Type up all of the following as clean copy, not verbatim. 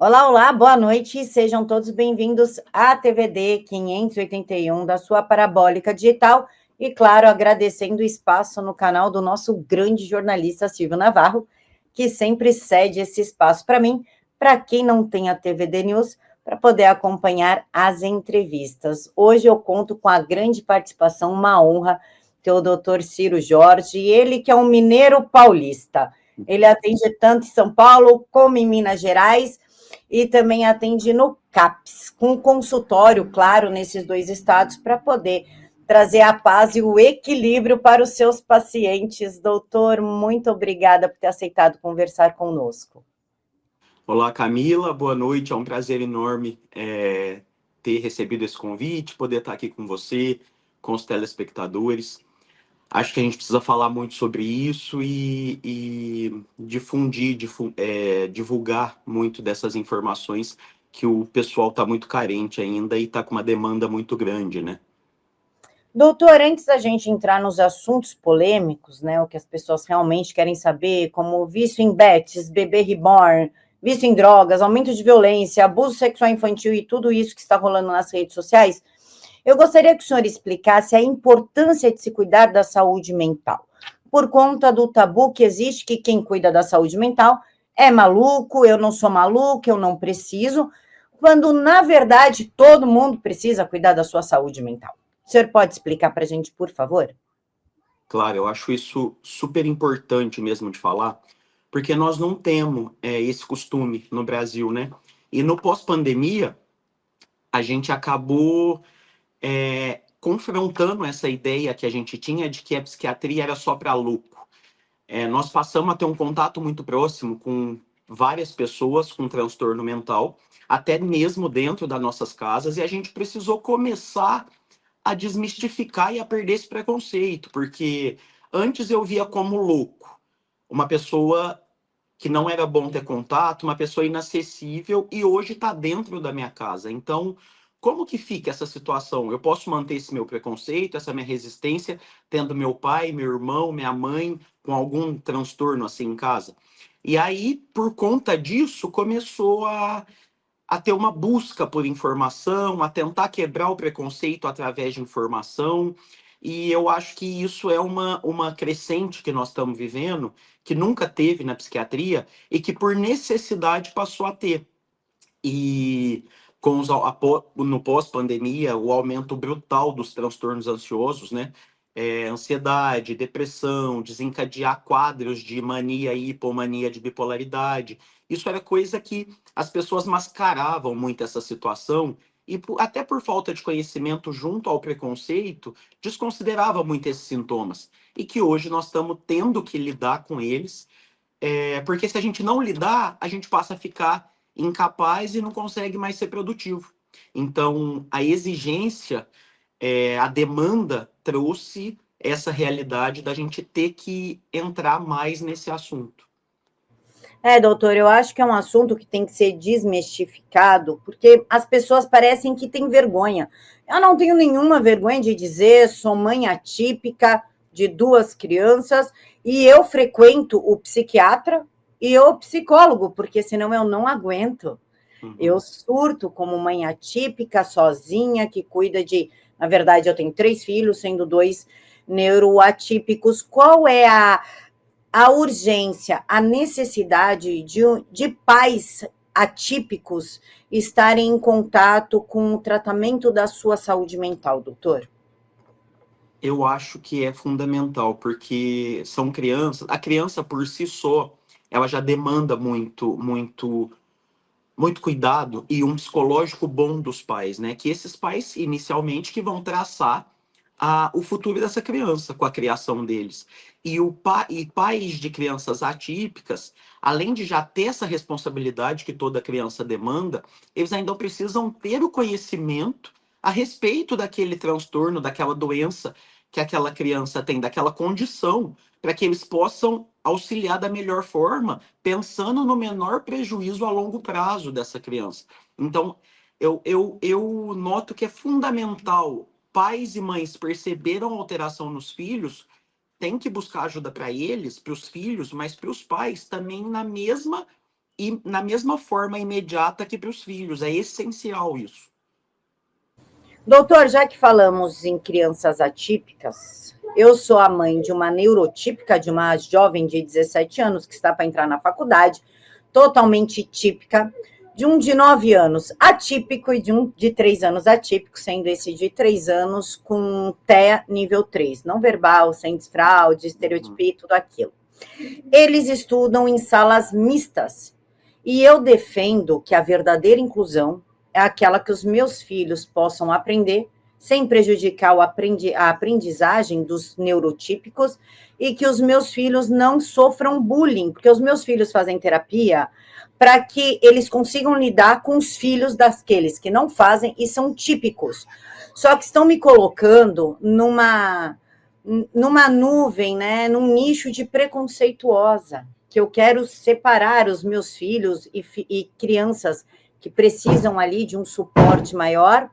Olá, olá, boa noite, sejam todos bem-vindos à TVD 581 da sua Parabólica Digital e, claro, agradecendo o espaço no canal do nosso grande jornalista Silvio Navarro, que sempre cede esse espaço para mim, para quem não tem a TVD News, para poder acompanhar as entrevistas. Hoje eu conto com a grande participação, uma honra, ter o doutor Ciro Jorge, ele que é um mineiro paulista. Ele atende tanto em São Paulo como em Minas Gerais, e também atende no CAPS, com consultório, claro, nesses dois estados, para poder trazer a paz e o equilíbrio para os seus pacientes. Doutor, muito obrigada por ter aceitado conversar conosco. Olá, Camila, boa noite. É um prazer enorme ter recebido esse convite, poder estar aqui com você, com os telespectadores. Acho que a gente precisa falar muito sobre isso e divulgar muito dessas informações que o pessoal está muito carente ainda e está com uma demanda muito grande, né? Doutor, antes da gente entrar nos assuntos polêmicos, né, o que as pessoas realmente querem saber, como vício em bets, bebê reborn, vício em drogas, aumento de violência, abuso sexual infantil e tudo isso que está rolando nas redes sociais, eu gostaria que o senhor explicasse a importância de se cuidar da saúde mental, por conta do tabu que existe que quem cuida da saúde mental é maluco, eu não sou maluco, eu não preciso, quando, na verdade, todo mundo precisa cuidar da sua saúde mental. O senhor pode explicar para a gente, por favor? Claro, eu acho isso super importante mesmo de falar, porque nós não temos esse costume no Brasil, né? E no pós-pandemia, a gente acabou confrontando essa ideia que a gente tinha de que a psiquiatria era só para louco. Nós passamos a ter um contato muito próximo com várias pessoas com transtorno mental, até mesmo dentro das nossas casas, e a gente precisou começar a desmistificar e a perder esse preconceito, porque antes eu via como louco, uma pessoa que não era bom ter contato, uma pessoa inacessível, e hoje está dentro da minha casa. Então, como que fica essa situação? Eu posso manter esse meu preconceito, essa minha resistência, tendo meu pai, meu irmão, minha mãe com algum transtorno assim em casa? E aí, por conta disso, começou a ter uma busca por informação, a tentar quebrar o preconceito através de informação. E eu acho que isso é uma crescente que nós estamos vivendo, que nunca teve na psiquiatria e que por necessidade passou a ter. E no pós-pandemia, o aumento brutal dos transtornos ansiosos, né? Ansiedade, depressão, desencadear quadros de mania e hipomania de bipolaridade. Isso era coisa que as pessoas mascaravam muito essa situação e até por falta de conhecimento junto ao preconceito, desconsiderava muito esses sintomas. E que hoje nós estamos tendo que lidar com eles, porque se a gente não lidar, a gente passa a ficar incapaz e não consegue mais ser produtivo. Então, a exigência, a demanda trouxe essa realidade da gente ter que entrar mais nesse assunto. Doutor, eu acho que é um assunto que tem que ser desmistificado, porque as pessoas parecem que têm vergonha. Eu não tenho nenhuma vergonha de dizer, sou mãe atípica de 2 crianças e eu frequento o psiquiatra e o psicólogo, porque senão eu não aguento. Eu Uhum. surto como mãe atípica, sozinha, que cuida de. Na verdade, eu tenho 3 filhos, sendo 2 neuroatípicos. Qual é a urgência, a necessidade de pais atípicos estarem em contato com o tratamento da sua saúde mental, doutor? Eu acho que é fundamental, porque são crianças, a criança por si só, ela já demanda muito cuidado e um psicológico bom dos pais, né? Que esses pais, inicialmente, que vão traçar o futuro dessa criança com a criação deles. E pais de crianças atípicas, além de já ter essa responsabilidade que toda criança demanda, eles ainda precisam ter o conhecimento a respeito daquele transtorno, daquela doença que aquela criança tem, daquela condição, para que eles possam auxiliar da melhor forma, pensando no menor prejuízo a longo prazo dessa criança. Então, eu noto que é fundamental pais e mães perceberam a alteração nos filhos, tem que buscar ajuda para eles, para os filhos, mas para os pais também na mesma e na mesma forma imediata que para os filhos. É essencial isso. Doutor, já que falamos em crianças atípicas, eu sou a mãe de uma neurotípica, de uma jovem de 17 anos que está para entrar na faculdade, totalmente típica, de um de 9 anos atípico e de um de 3 anos atípico, sendo esse de 3 anos com TEA nível 3, não verbal, sem desfraude, estereotipia e tudo aquilo. Eles estudam em salas mistas, e eu defendo que a verdadeira inclusão é aquela que os meus filhos possam aprender sem prejudicar a aprendizagem dos neurotípicos e que os meus filhos não sofram bullying, porque os meus filhos fazem terapia para que eles consigam lidar com os filhos daqueles que não fazem e são típicos. Só que estão me colocando numa nuvem, né, num nicho de preconceituosa, que eu quero separar os meus filhos e crianças que precisam ali de um suporte maior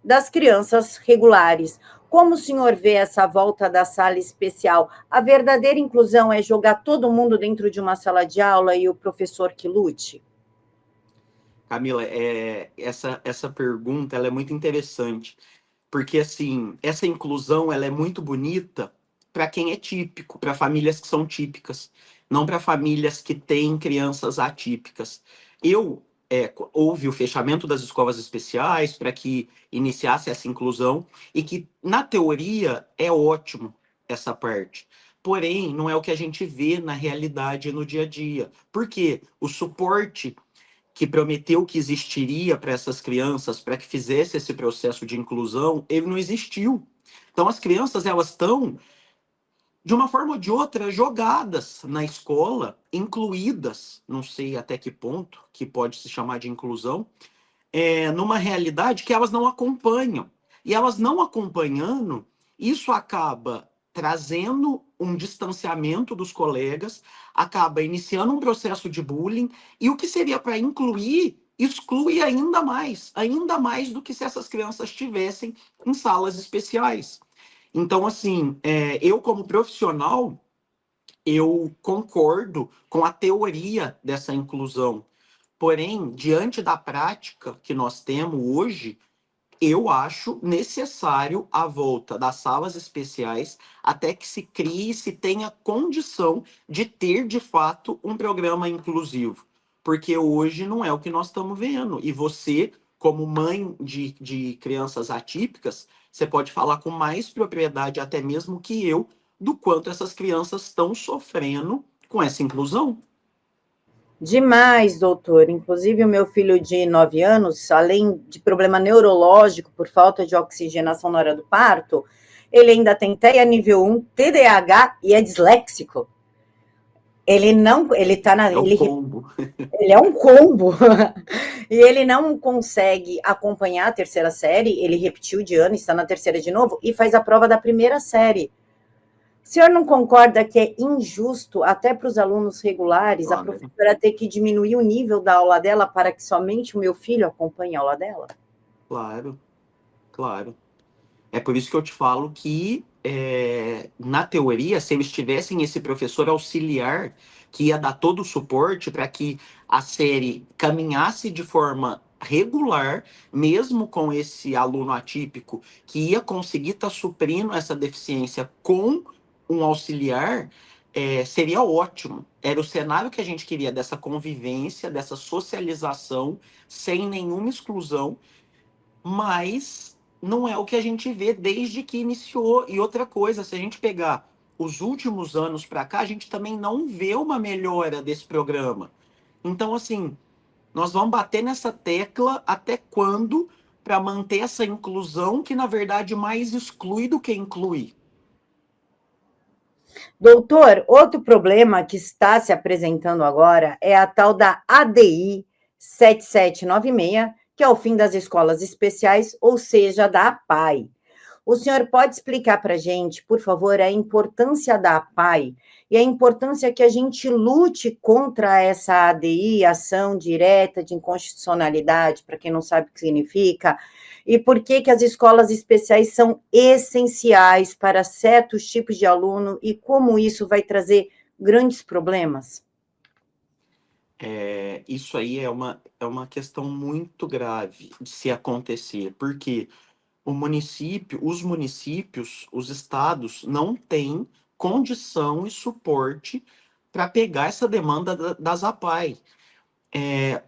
das crianças regulares. Como o senhor vê essa volta da sala especial? A verdadeira inclusão é jogar todo mundo dentro de uma sala de aula e o professor que lute? Camila, essa pergunta ela é muito interessante, porque assim, essa inclusão ela é muito bonita para quem é típico, para famílias que são típicas, não para famílias que têm crianças atípicas. Houve o fechamento das escolas especiais para que iniciasse essa inclusão e que, na teoria, é ótimo essa parte. Porém, não é o que a gente vê na realidade no dia a dia. Por quê? O suporte que prometeu que existiria para essas crianças, para que fizesse esse processo de inclusão, ele não existiu. Então, as crianças, elas estão, de uma forma ou de outra, jogadas na escola, incluídas, não sei até que ponto, que pode se chamar de inclusão, numa realidade que elas não acompanham. E elas não acompanhando, isso acaba trazendo um distanciamento dos colegas, acaba iniciando um processo de bullying, e o que seria para incluir, exclui ainda mais do que se essas crianças estivessem em salas especiais. Então, assim, eu como profissional, eu concordo com a teoria dessa inclusão. Porém, diante da prática que nós temos hoje, eu acho necessário a volta das salas especiais até que se crie e se tenha condição de ter, de fato, um programa inclusivo. Porque hoje não é o que nós estamos vendo. E você, como mãe de crianças atípicas, você pode falar com mais propriedade, até mesmo que eu, do quanto essas crianças estão sofrendo com essa inclusão. Demais, doutor. Inclusive, o meu filho de 9 anos, além de problema neurológico por falta de oxigenação na hora do parto, ele ainda tem TEA nível 1, TDAH e é disléxico. Ele não, ele tá na, É o combo. ele é um combo. E ele não consegue acompanhar a terceira série, ele repetiu de ano, está na terceira de novo, e faz a prova da primeira série. O senhor não concorda que é injusto, até para os alunos regulares, a professora ter que diminuir o nível da aula dela para que somente o meu filho acompanhe a aula dela? Claro, claro. É por isso que eu te falo que, na teoria, se eles tivessem esse professor auxiliar que ia dar todo o suporte para que a série caminhasse de forma regular, mesmo com esse aluno atípico, que ia conseguir estar suprindo essa deficiência com um auxiliar, seria ótimo. Era o cenário que a gente queria, dessa convivência, dessa socialização, sem nenhuma exclusão, mas não é o que a gente vê desde que iniciou. E outra coisa, se a gente pegar os últimos anos para cá, a gente também não vê uma melhora desse programa. Então, assim, nós vamos bater nessa tecla até quando para manter essa inclusão que, na verdade, mais exclui do que inclui. Doutor, outro problema que está se apresentando agora é a tal da ADI 7796, que é o fim das escolas especiais, ou seja, da APAE. O senhor pode explicar para a gente, por favor, a importância da APAE e a importância que a gente lute contra essa ADI, ação direta de inconstitucionalidade, para quem não sabe o que significa, e por que que as escolas especiais são essenciais para certos tipos de aluno e como isso vai trazer grandes problemas? Isso aí é uma questão muito grave de se acontecer, porque os municípios, os estados não têm condição e suporte para pegar essa demanda das APAE.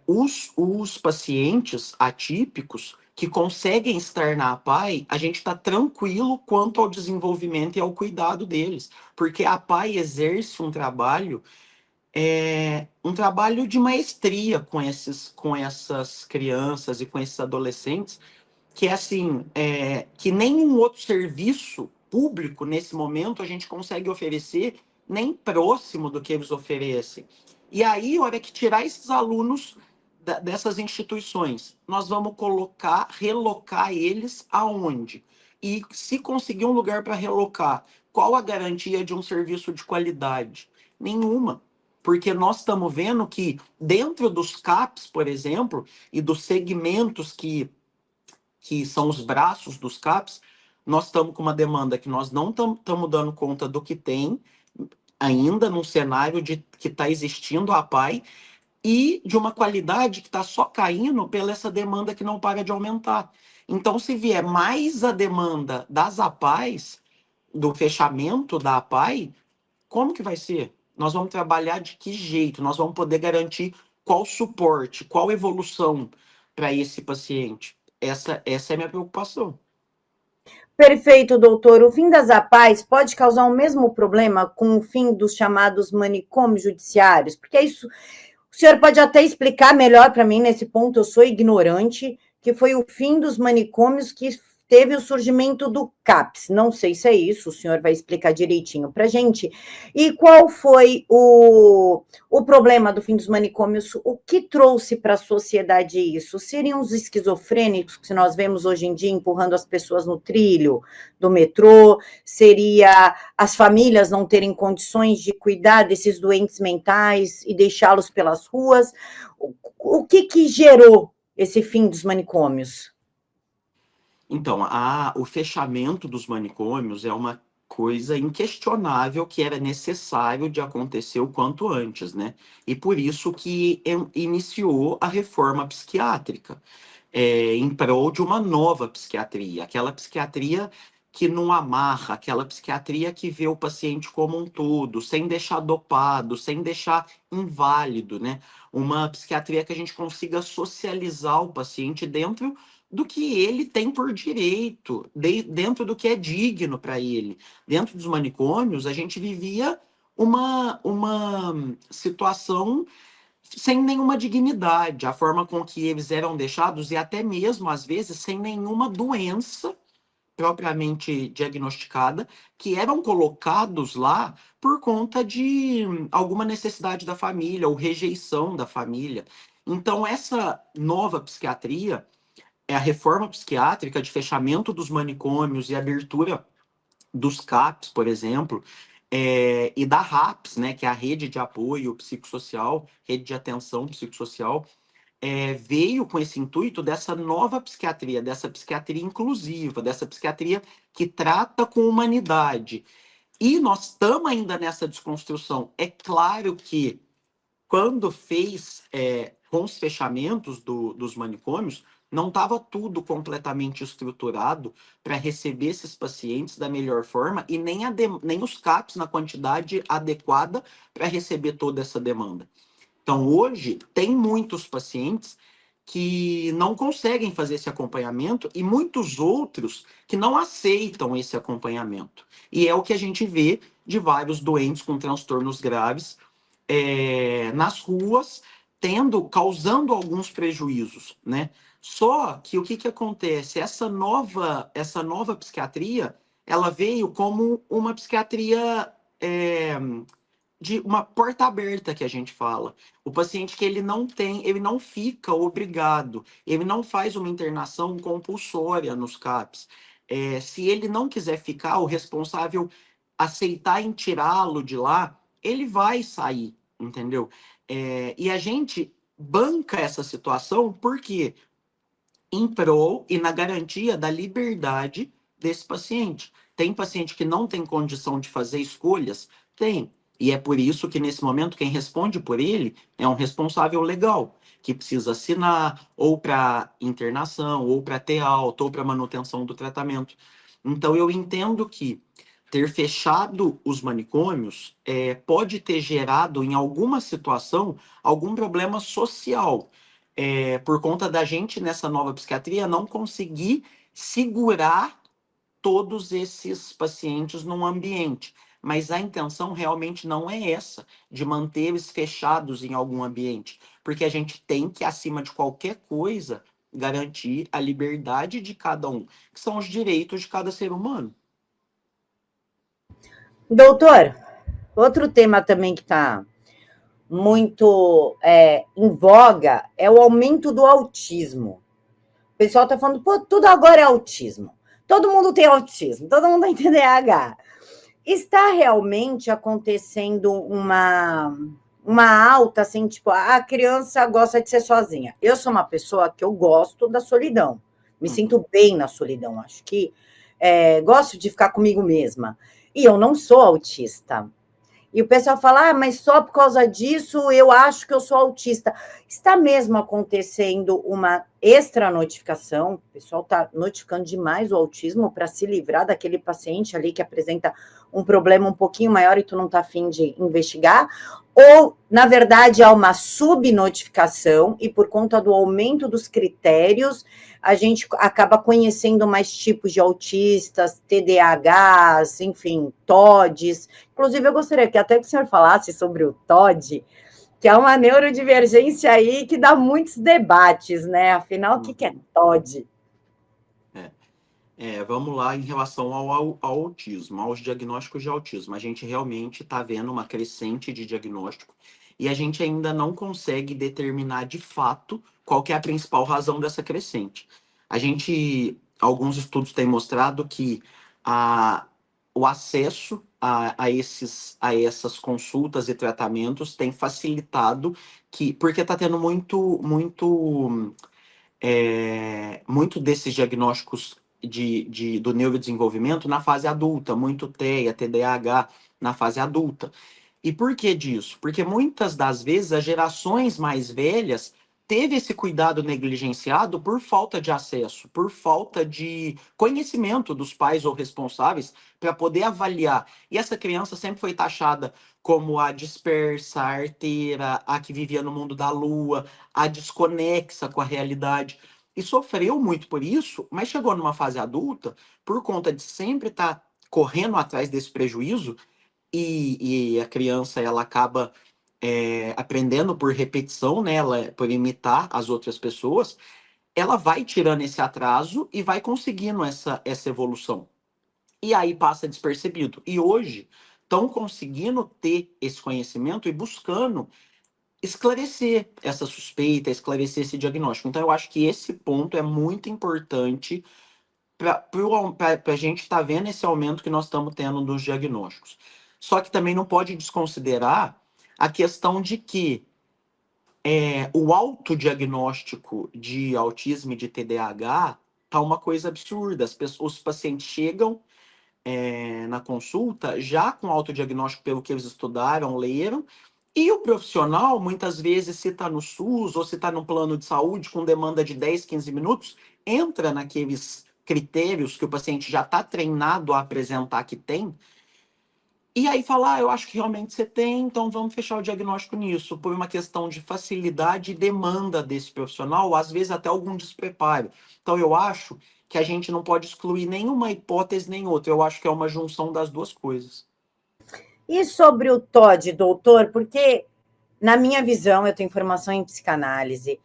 Os pacientes atípicos que conseguem estar na APAE, a gente está tranquilo quanto ao desenvolvimento e ao cuidado deles, porque a APAE exerce um trabalho de maestria com essas crianças e com esses adolescentes, que é assim, que nenhum outro serviço público nesse momento a gente consegue oferecer nem próximo do que eles oferecem. E aí, a hora que tirar esses alunos dessas instituições, nós vamos relocar eles aonde? E se conseguir um lugar para relocar, qual a garantia de um serviço de qualidade? Nenhuma. Porque nós estamos vendo que dentro dos CAPs, por exemplo, e dos segmentos que são os braços dos CAPs, nós estamos com uma demanda que nós não estamos dando conta do que tem ainda num cenário de que está existindo a APAE e de uma qualidade que está só caindo pela essa demanda que não para de aumentar. Então, se vier mais a demanda das APAES, do fechamento da APAE, como que vai ser? Nós vamos trabalhar de que jeito? Nós vamos poder garantir qual suporte, qual evolução para esse paciente? Essa é a minha preocupação. Perfeito, doutor. O fim das APAES pode causar o mesmo problema com o fim dos chamados manicômios judiciários? Porque é isso. O senhor pode até explicar melhor para mim nesse ponto, eu sou ignorante, que foi o fim dos manicômios que teve o surgimento do CAPS. Não sei se é isso, o senhor vai explicar direitinho para a gente. E qual foi o problema do fim dos manicômios? O que trouxe para a sociedade isso? Seriam os esquizofrênicos que nós vemos hoje em dia empurrando as pessoas no trilho do metrô? Seria as famílias não terem condições de cuidar desses doentes mentais e deixá-los pelas ruas? O que gerou esse fim dos manicômios? Então, o fechamento dos manicômios é uma coisa inquestionável que era necessário de acontecer o quanto antes, né? E por isso que iniciou a reforma psiquiátrica, em prol de uma nova psiquiatria, aquela psiquiatria que não amarra, aquela psiquiatria que vê o paciente como um todo, sem deixar dopado, sem deixar inválido, né? Uma psiquiatria que a gente consiga socializar o paciente dentro do que ele tem por direito, dentro do que é digno para ele. Dentro dos manicômios, a gente vivia uma situação sem nenhuma dignidade, a forma com que eles eram deixados, e até mesmo, às vezes, sem nenhuma doença propriamente diagnosticada, que eram colocados lá por conta de alguma necessidade da família ou rejeição da família. Então, essa nova psiquiatria é a reforma psiquiátrica de fechamento dos manicômios e abertura dos CAPs, por exemplo, e da RAPS, né, que é a rede de apoio psicossocial, rede de atenção psicossocial, veio com esse intuito dessa nova psiquiatria, dessa psiquiatria inclusiva, dessa psiquiatria que trata com humanidade. E nós estamos ainda nessa desconstrução. É claro que quando fez com os fechamentos dos manicômios, não estava tudo completamente estruturado para receber esses pacientes da melhor forma e nem os CAPs na quantidade adequada para receber toda essa demanda. Então, hoje, tem muitos pacientes que não conseguem fazer esse acompanhamento e muitos outros que não aceitam esse acompanhamento. E é o que a gente vê de vários doentes com transtornos graves nas ruas, causando alguns prejuízos, né? Só que o que acontece? Essa nova psiquiatria, ela veio como uma psiquiatria de uma porta aberta que a gente fala. O paciente que ele não fica obrigado, ele não faz uma internação compulsória nos CAPs. Se ele não quiser ficar, o responsável aceitar em tirá-lo de lá, ele vai sair, entendeu? E a gente banca essa situação porque em prol e na garantia da liberdade desse paciente. Tem paciente que não tem condição de fazer escolhas? Tem. E é por isso que, nesse momento, quem responde por ele é um responsável legal, que precisa assinar ou para internação, ou para ter alta, ou para manutenção do tratamento. Então, eu entendo que ter fechado os manicômios pode ter gerado, em alguma situação, algum problema social, por conta da gente, nessa nova psiquiatria, não conseguir segurar todos esses pacientes num ambiente. Mas a intenção realmente não é essa, de manter eles fechados em algum ambiente. Porque a gente tem que, acima de qualquer coisa, garantir a liberdade de cada um, que são os direitos de cada ser humano. Doutor, outro tema também que está muito em voga é o aumento do autismo. O pessoal está falando, pô, tudo agora é autismo. Todo mundo tem autismo, todo mundo tem TDAH. Está realmente acontecendo uma alta, assim, tipo, a criança gosta de ser sozinha. Eu sou uma pessoa que eu gosto da solidão. Me sinto bem na solidão. Acho que gosto de ficar comigo mesma. E eu não sou autista. E o pessoal fala, mas só por causa disso eu acho que eu sou autista. Está mesmo acontecendo uma extra notificação, o pessoal está notificando demais o autismo para se livrar daquele paciente ali que apresenta um problema um pouquinho maior e tu não está afim de investigar, ou, na verdade, há uma subnotificação e por conta do aumento dos critérios, a gente acaba conhecendo mais tipos de autistas, TDAHs, enfim, TODs. Inclusive, eu gostaria que até que o senhor falasse sobre o TOD, que é uma neurodivergência aí que dá muitos debates, né? Afinal, o que é TOD? Vamos lá em relação ao autismo, aos diagnósticos de autismo. A gente realmente está vendo uma crescente de diagnóstico e a gente ainda não consegue determinar de fato qual que é a principal razão dessa crescente. Alguns estudos têm mostrado que o acesso a essas consultas e tratamentos tem facilitado porque está tendo muito desses diagnósticos do neurodesenvolvimento na fase adulta, muito TEA, TDAH na fase adulta. E por que disso? Porque muitas das vezes as gerações mais velhas teve esse cuidado negligenciado por falta de acesso, por falta de conhecimento dos pais ou responsáveis para poder avaliar. E essa criança sempre foi taxada como a dispersa, a arteira, a que vivia no mundo da lua, a desconexa com a realidade. E sofreu muito por isso, mas chegou numa fase adulta, por conta de sempre estar correndo atrás desse prejuízo, e a criança ela acaba aprendendo por repetição, né? Por imitar as outras pessoas, ela vai tirando esse atraso e vai conseguindo essa evolução. E aí passa despercebido. E hoje estão conseguindo ter esse conhecimento e buscando esclarecer essa suspeita, esclarecer esse diagnóstico. Então, eu acho que esse ponto é muito importante para a gente estar vendo esse aumento que nós estamos tendo dos diagnósticos. Só que também não pode desconsiderar a questão de que o autodiagnóstico de autismo e de TDAH tá uma coisa absurda. Os pacientes chegam na consulta já com autodiagnóstico pelo que eles estudaram, leram, e o profissional, muitas vezes, se está no SUS ou se está no plano de saúde com demanda de 10, 15 minutos, entra naqueles critérios que o paciente já está treinado a apresentar que tem, e aí fala, eu acho que realmente você tem, então vamos fechar o diagnóstico nisso, por uma questão de facilidade e demanda desse profissional, às vezes até algum despreparo. Então eu acho que a gente não pode excluir nenhuma hipótese nem outra, eu acho que é uma junção das duas coisas. E sobre o TOD, doutor, porque na minha visão, eu tenho formação em psicanálise,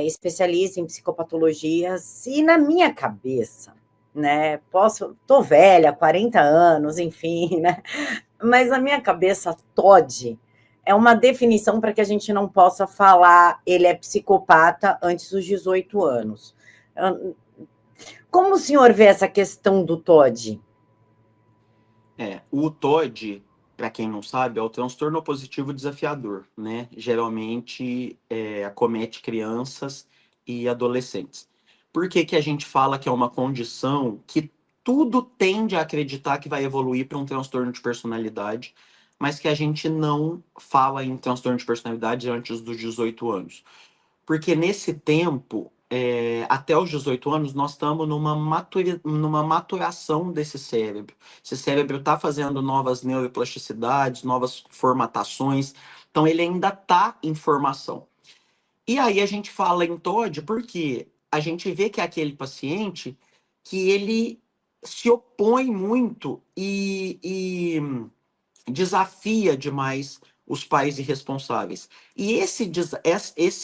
especialista em psicopatologias, e na minha cabeça, né, tô velha, 40 anos, enfim, né, mas na minha cabeça, TOD é uma definição para que a gente não possa falar ele é psicopata antes dos 18 anos. Como o senhor vê essa questão do TOD? O TOD, para quem não sabe, é o transtorno opositivo desafiador, né? Geralmente acomete crianças e adolescentes. Por que que a gente fala que é uma condição que tudo tende a acreditar que vai evoluir para um transtorno de personalidade, mas que a gente não fala em transtorno de personalidade antes dos 18 anos. Porque nesse tempo, até os 18 anos, nós estamos numa maturação desse cérebro. Esse cérebro está fazendo novas neuroplasticidades, novas formatações, então ele ainda está em formação. E aí a gente fala em TOD porque a gente vê que é aquele paciente que ele se opõe muito e desafia demais os pais irresponsáveis. E esse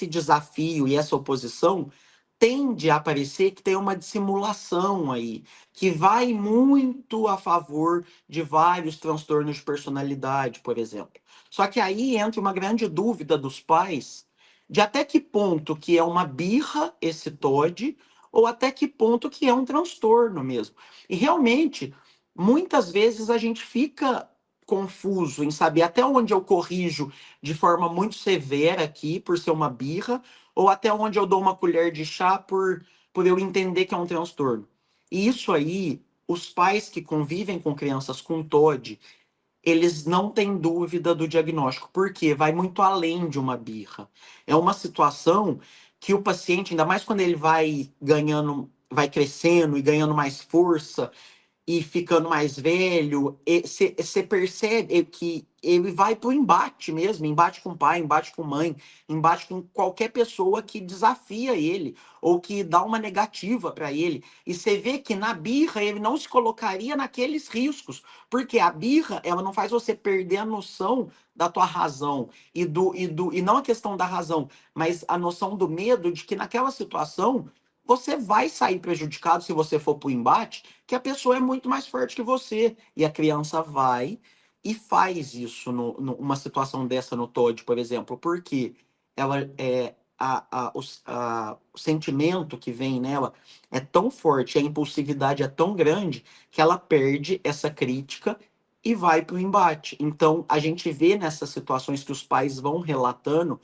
desafio e essa oposição tende a aparecer que tem uma dissimulação aí, que vai muito a favor de vários transtornos de personalidade, por exemplo. Só que aí entra uma grande dúvida dos pais de até que ponto que é uma birra esse TOD ou até que ponto que é um transtorno mesmo. E realmente, muitas vezes a gente fica confuso em saber até onde eu corrijo de forma muito severa aqui, por ser uma birra, ou até onde eu dou uma colher de chá por eu entender que é um transtorno. E isso aí, os pais que convivem com crianças com TOD, eles não têm dúvida do diagnóstico, porque vai muito além de uma birra. É uma situação que o paciente, ainda mais quando ele vai ganhando, vai crescendo e ganhando mais força, e ficando mais velho, você percebe que ele vai pro embate mesmo, embate com o pai, embate com mãe, embate com qualquer pessoa que desafia ele ou que dá uma negativa para ele. E você vê que na birra ele não se colocaria naqueles riscos, porque a birra, ela não faz você perder a noção da tua razão e não a questão da razão, mas a noção do medo de que naquela situação você vai sair prejudicado se você for para o embate, que a pessoa é muito mais forte que você. E a criança vai e faz isso numa situação dessa no TOD, por exemplo, porque ela o sentimento que vem nela é tão forte, a impulsividade é tão grande que ela perde essa crítica e vai para o embate. Então, a gente vê nessas situações que os pais vão relatando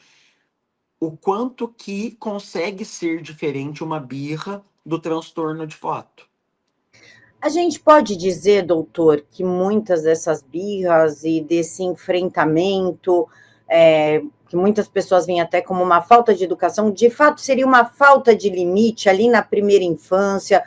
o quanto que consegue ser diferente uma birra do transtorno de fato. A gente pode dizer, doutor, que muitas dessas birras e desse enfrentamento, que muitas pessoas veem até como uma falta de educação, de fato seria uma falta de limite ali na primeira infância,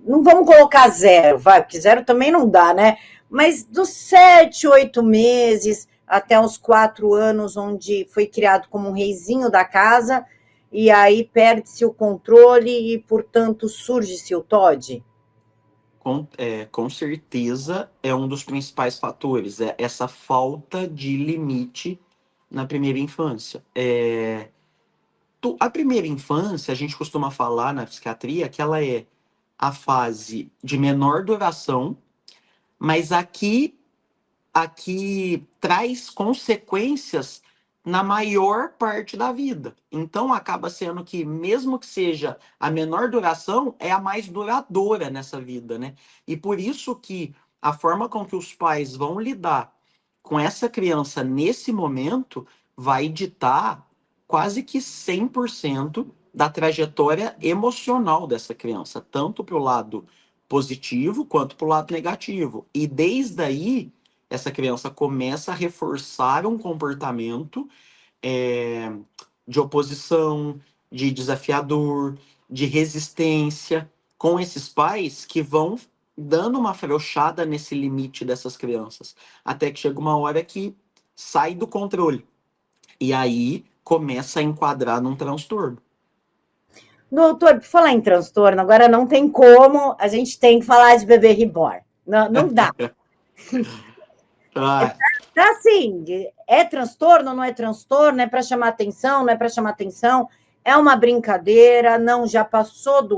não vamos colocar zero, vai, porque zero também não dá, né? Mas dos 7, 8 meses até os 4 anos, onde foi criado como um reizinho da casa, e aí perde-se o controle e, portanto, surge-se o TOD? Com certeza é um dos principais fatores, é essa falta de limite na primeira infância. A primeira infância, a gente costuma falar na psiquiatria que ela é a fase de menor duração, mas aqui traz consequências na maior parte da vida. Então acaba sendo que, mesmo que seja a menor duração, é a mais duradoura nessa vida, né? E por isso que a forma com que os pais vão lidar com essa criança nesse momento vai ditar quase que 100% da trajetória emocional dessa criança, tanto para o lado positivo quanto para o lado negativo. E desde aí, essa criança começa a reforçar um comportamento é, de oposição, de desafiador, de resistência com esses pais que vão dando uma afrouxada nesse limite dessas crianças, até que chega uma hora que sai do controle. E aí começa a enquadrar num transtorno. Doutor, por falar em transtorno, agora não tem como, a gente tem que falar de bebê reborn. Não, não dá. Tá assim, é transtorno, não é transtorno, é para chamar atenção, não é para chamar atenção, é uma brincadeira, não, já passou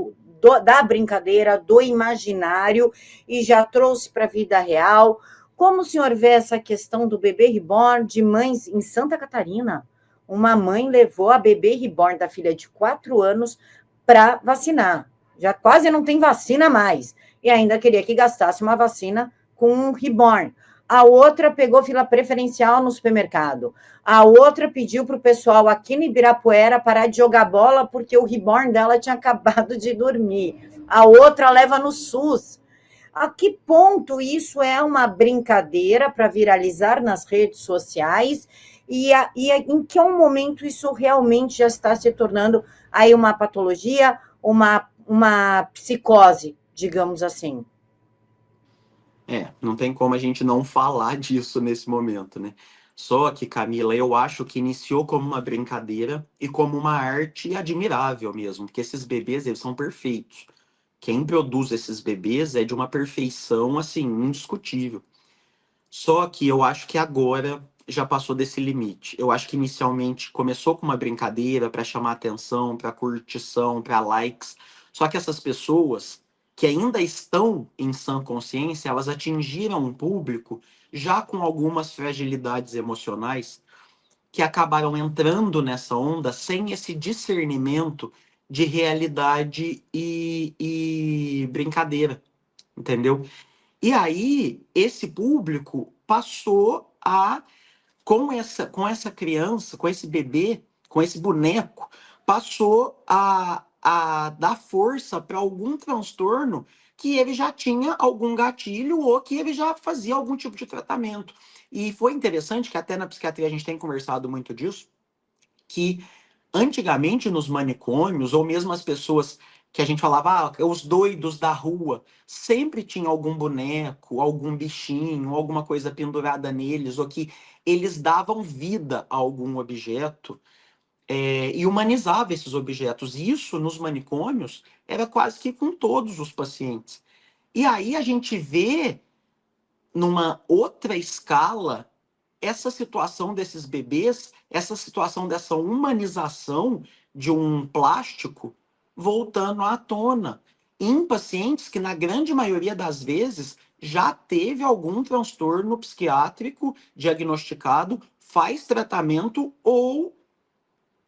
da brincadeira, do imaginário e já trouxe para a vida real. Como o senhor vê essa questão do bebê reborn de mães em Santa Catarina? Uma mãe levou a bebê reborn da filha de 4 anos para vacinar. Já quase não tem vacina mais. E ainda queria que gastasse uma vacina com um reborn. A outra pegou fila preferencial no supermercado. A outra pediu para o pessoal aqui no Ibirapuera parar de jogar bola porque o reborn dela tinha acabado de dormir. A outra leva no SUS. A que ponto isso é uma brincadeira para viralizar nas redes sociais em que momento isso realmente já está se tornando aí uma patologia, uma psicose, digamos assim? Não tem como a gente não falar disso nesse momento, né? Só que, Camila, eu acho que iniciou como uma brincadeira e como uma arte admirável mesmo, porque esses bebês, eles são perfeitos. Quem produz esses bebês é de uma perfeição, assim, indiscutível. Só que eu acho que agora já passou desse limite. Eu acho que inicialmente começou com uma brincadeira para chamar atenção, para curtição, para likes. Só que essas pessoas que ainda estão em sã consciência, elas atingiram um público já com algumas fragilidades emocionais que acabaram entrando nessa onda sem esse discernimento de realidade e brincadeira, entendeu? E aí, esse público passou a, com essa criança, com esse bebê, com esse boneco, passou a dar força para algum transtorno que ele já tinha algum gatilho ou que ele já fazia algum tipo de tratamento. E foi interessante que até na psiquiatria a gente tem conversado muito disso, que antigamente nos manicômios, ou mesmo as pessoas que a gente falava, os doidos da rua, sempre tinha algum boneco, algum bichinho, alguma coisa pendurada neles, ou que eles davam vida a algum objeto e humanizava esses objetos. E isso nos manicômios era quase que com todos os pacientes. E aí a gente vê numa outra escala essa situação desses bebês, essa situação dessa humanização de um plástico voltando à tona em pacientes que, na grande maioria das vezes, já teve algum transtorno psiquiátrico diagnosticado, faz tratamento ou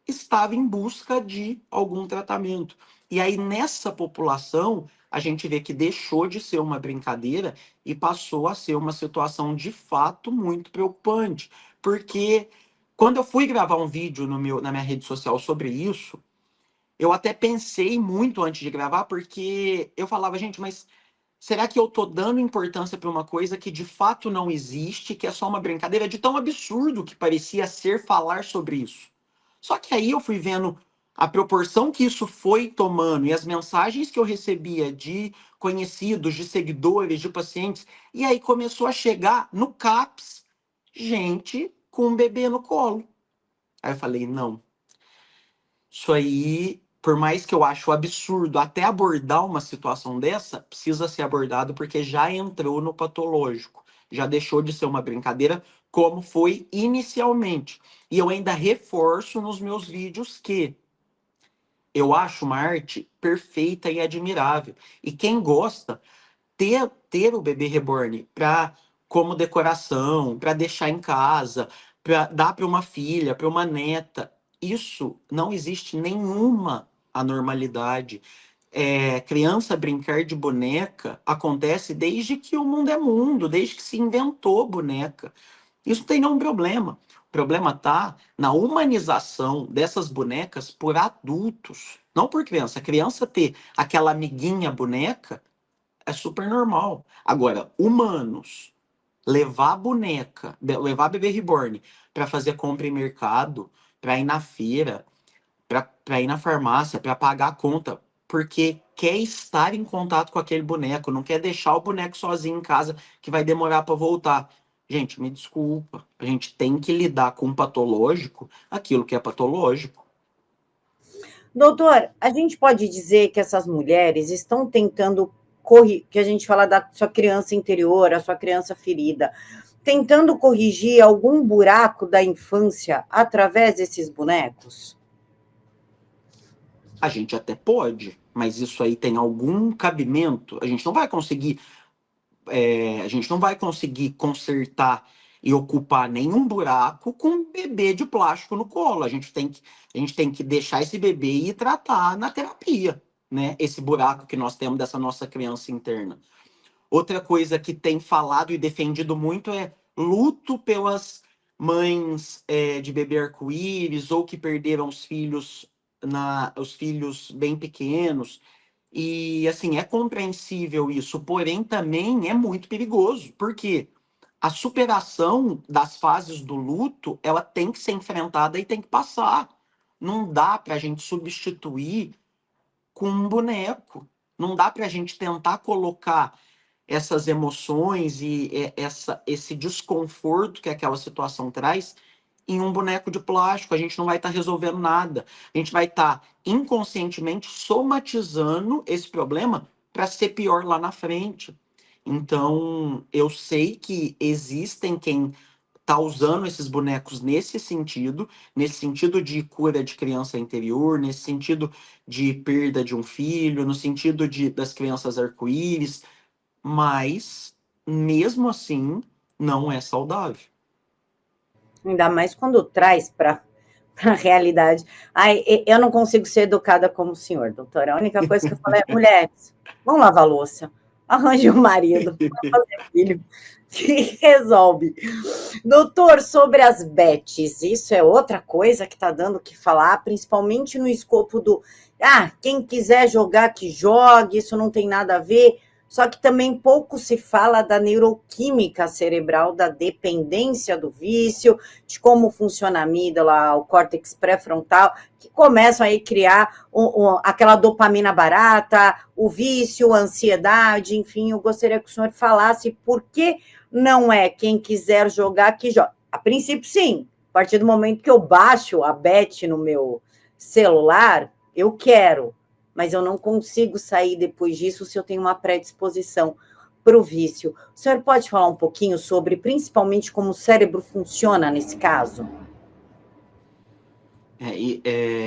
estava em busca de algum tratamento. E aí, nessa população, a gente vê que deixou de ser uma brincadeira e passou a ser uma situação de fato muito preocupante. Porque quando eu fui gravar um vídeo na minha rede social sobre isso, eu até pensei muito antes de gravar, porque eu falava, gente, mas será que eu tô dando importância para uma coisa que de fato não existe, que é só uma brincadeira de tão absurdo que parecia ser falar sobre isso? Só que aí eu fui vendo a proporção que isso foi tomando e as mensagens que eu recebia de conhecidos, de seguidores, de pacientes, e aí começou a chegar no CAPS gente com um bebê no colo. Aí eu falei, não, isso aí, por mais que eu acho absurdo até abordar uma situação dessa, precisa ser abordado porque já entrou no patológico, já deixou de ser uma brincadeira como foi inicialmente. E eu ainda reforço nos meus vídeos que eu acho uma arte perfeita e admirável. E quem gosta, ter o bebê reborn para como decoração, para deixar em casa, para dar para uma filha, para uma neta, isso não existe nenhuma anormalidade. Criança brincar de boneca acontece desde que o mundo é mundo, desde que se inventou boneca. Isso não tem nenhum problema. O problema está na humanização dessas bonecas por adultos, não por criança. A criança ter aquela amiguinha boneca é super normal. Agora, humanos, levar boneca, levar bebê reborn para fazer compra em mercado, para ir na feira, para ir na farmácia, para pagar a conta, porque quer estar em contato com aquele boneco, não quer deixar o boneco sozinho em casa que vai demorar para voltar. Gente, me desculpa, a gente tem que lidar com o patológico, aquilo que é patológico. Doutor, a gente pode dizer que essas mulheres estão tentando que a gente fala da sua criança interior, a sua criança ferida, tentando corrigir algum buraco da infância através desses bonecos? A gente até pode, mas isso aí tem algum cabimento? A gente não vai conseguir consertar e ocupar nenhum buraco com um bebê de plástico no colo. A gente tem que deixar esse bebê e tratar na terapia, né? Esse buraco que nós temos dessa nossa criança interna. Outra coisa que tem falado e defendido muito é luto pelas mães de bebê arco-íris ou que perderam os filhos bem pequenos. E, assim, é compreensível isso, porém também é muito perigoso, porque a superação das fases do luto, ela tem que ser enfrentada e tem que passar. Não dá para a gente substituir com um boneco. Não dá para a gente tentar colocar essas emoções e esse desconforto que aquela situação traz em um boneco de plástico. A gente não vai estar resolvendo nada. A gente vai estar inconscientemente somatizando esse problema para ser pior lá na frente. Então, eu sei que existem quem tá usando esses bonecos nesse sentido de cura de criança interior, nesse sentido de perda de um filho, no sentido das crianças arco-íris, mas mesmo assim não é saudável. Ainda mais quando traz para a realidade. Ai, eu não consigo ser educada como o senhor, doutora. A única coisa que eu falo é, mulheres, vão lavar a louça, arranje um marido, vão fazer filho, que resolve. Doutor, sobre as bets, isso é outra coisa que está dando o que falar, principalmente no escopo do, quem quiser jogar, que jogue, isso não tem nada a ver. Só que também pouco se fala da neuroquímica cerebral, da dependência do vício, de como funciona a amígdala, o córtex pré-frontal, que começam aí a criar aquela dopamina barata, o vício, a ansiedade, enfim, eu gostaria que o senhor falasse por que não é quem quiser jogar que joga. A princípio, sim. A partir do momento que eu baixo a bet no meu celular, eu quero, mas eu não consigo sair depois disso se eu tenho uma predisposição para o vício. O senhor pode falar um pouquinho sobre, principalmente, como o cérebro funciona nesse caso?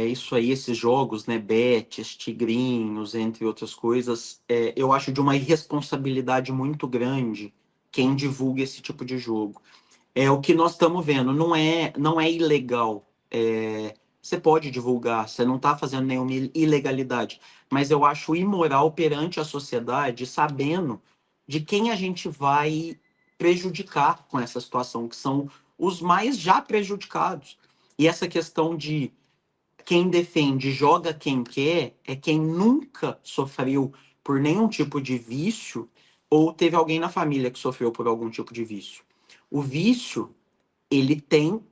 Isso aí, esses jogos, né, bets, tigrinhos, entre outras coisas, eu acho de uma irresponsabilidade muito grande quem divulga esse tipo de jogo. É o que nós estamos vendo, não é ilegal. Você pode divulgar, você não está fazendo nenhuma ilegalidade, mas eu acho imoral perante a sociedade, sabendo de quem a gente vai prejudicar com essa situação, que são os mais já prejudicados. E essa questão de quem defende joga quem quer é quem nunca sofreu por nenhum tipo de vício ou teve alguém na família que sofreu por algum tipo de vício. O vício, ele tem.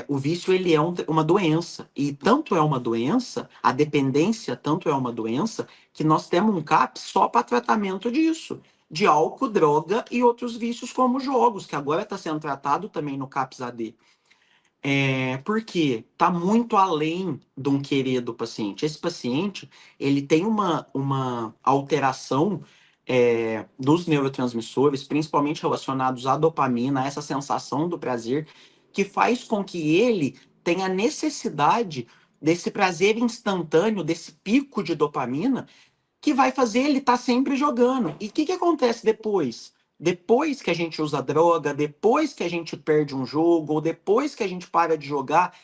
O vício ele é uma doença. E tanto é uma doença, a dependência tanto é uma doença, que nós temos um CAPS só para tratamento disso. De álcool, droga e outros vícios como jogos, que agora está sendo tratado também no CAPS AD. Porque está muito além de um querer do paciente. Esse paciente ele tem uma alteração dos neurotransmissores, principalmente relacionados à dopamina, a essa sensação do prazer, que faz com que ele tenha necessidade desse prazer instantâneo, desse pico de dopamina, que vai fazer ele estar sempre jogando. E o que acontece depois? Depois que a gente usa droga, depois que a gente perde um jogo, ou depois que a gente para de jogar,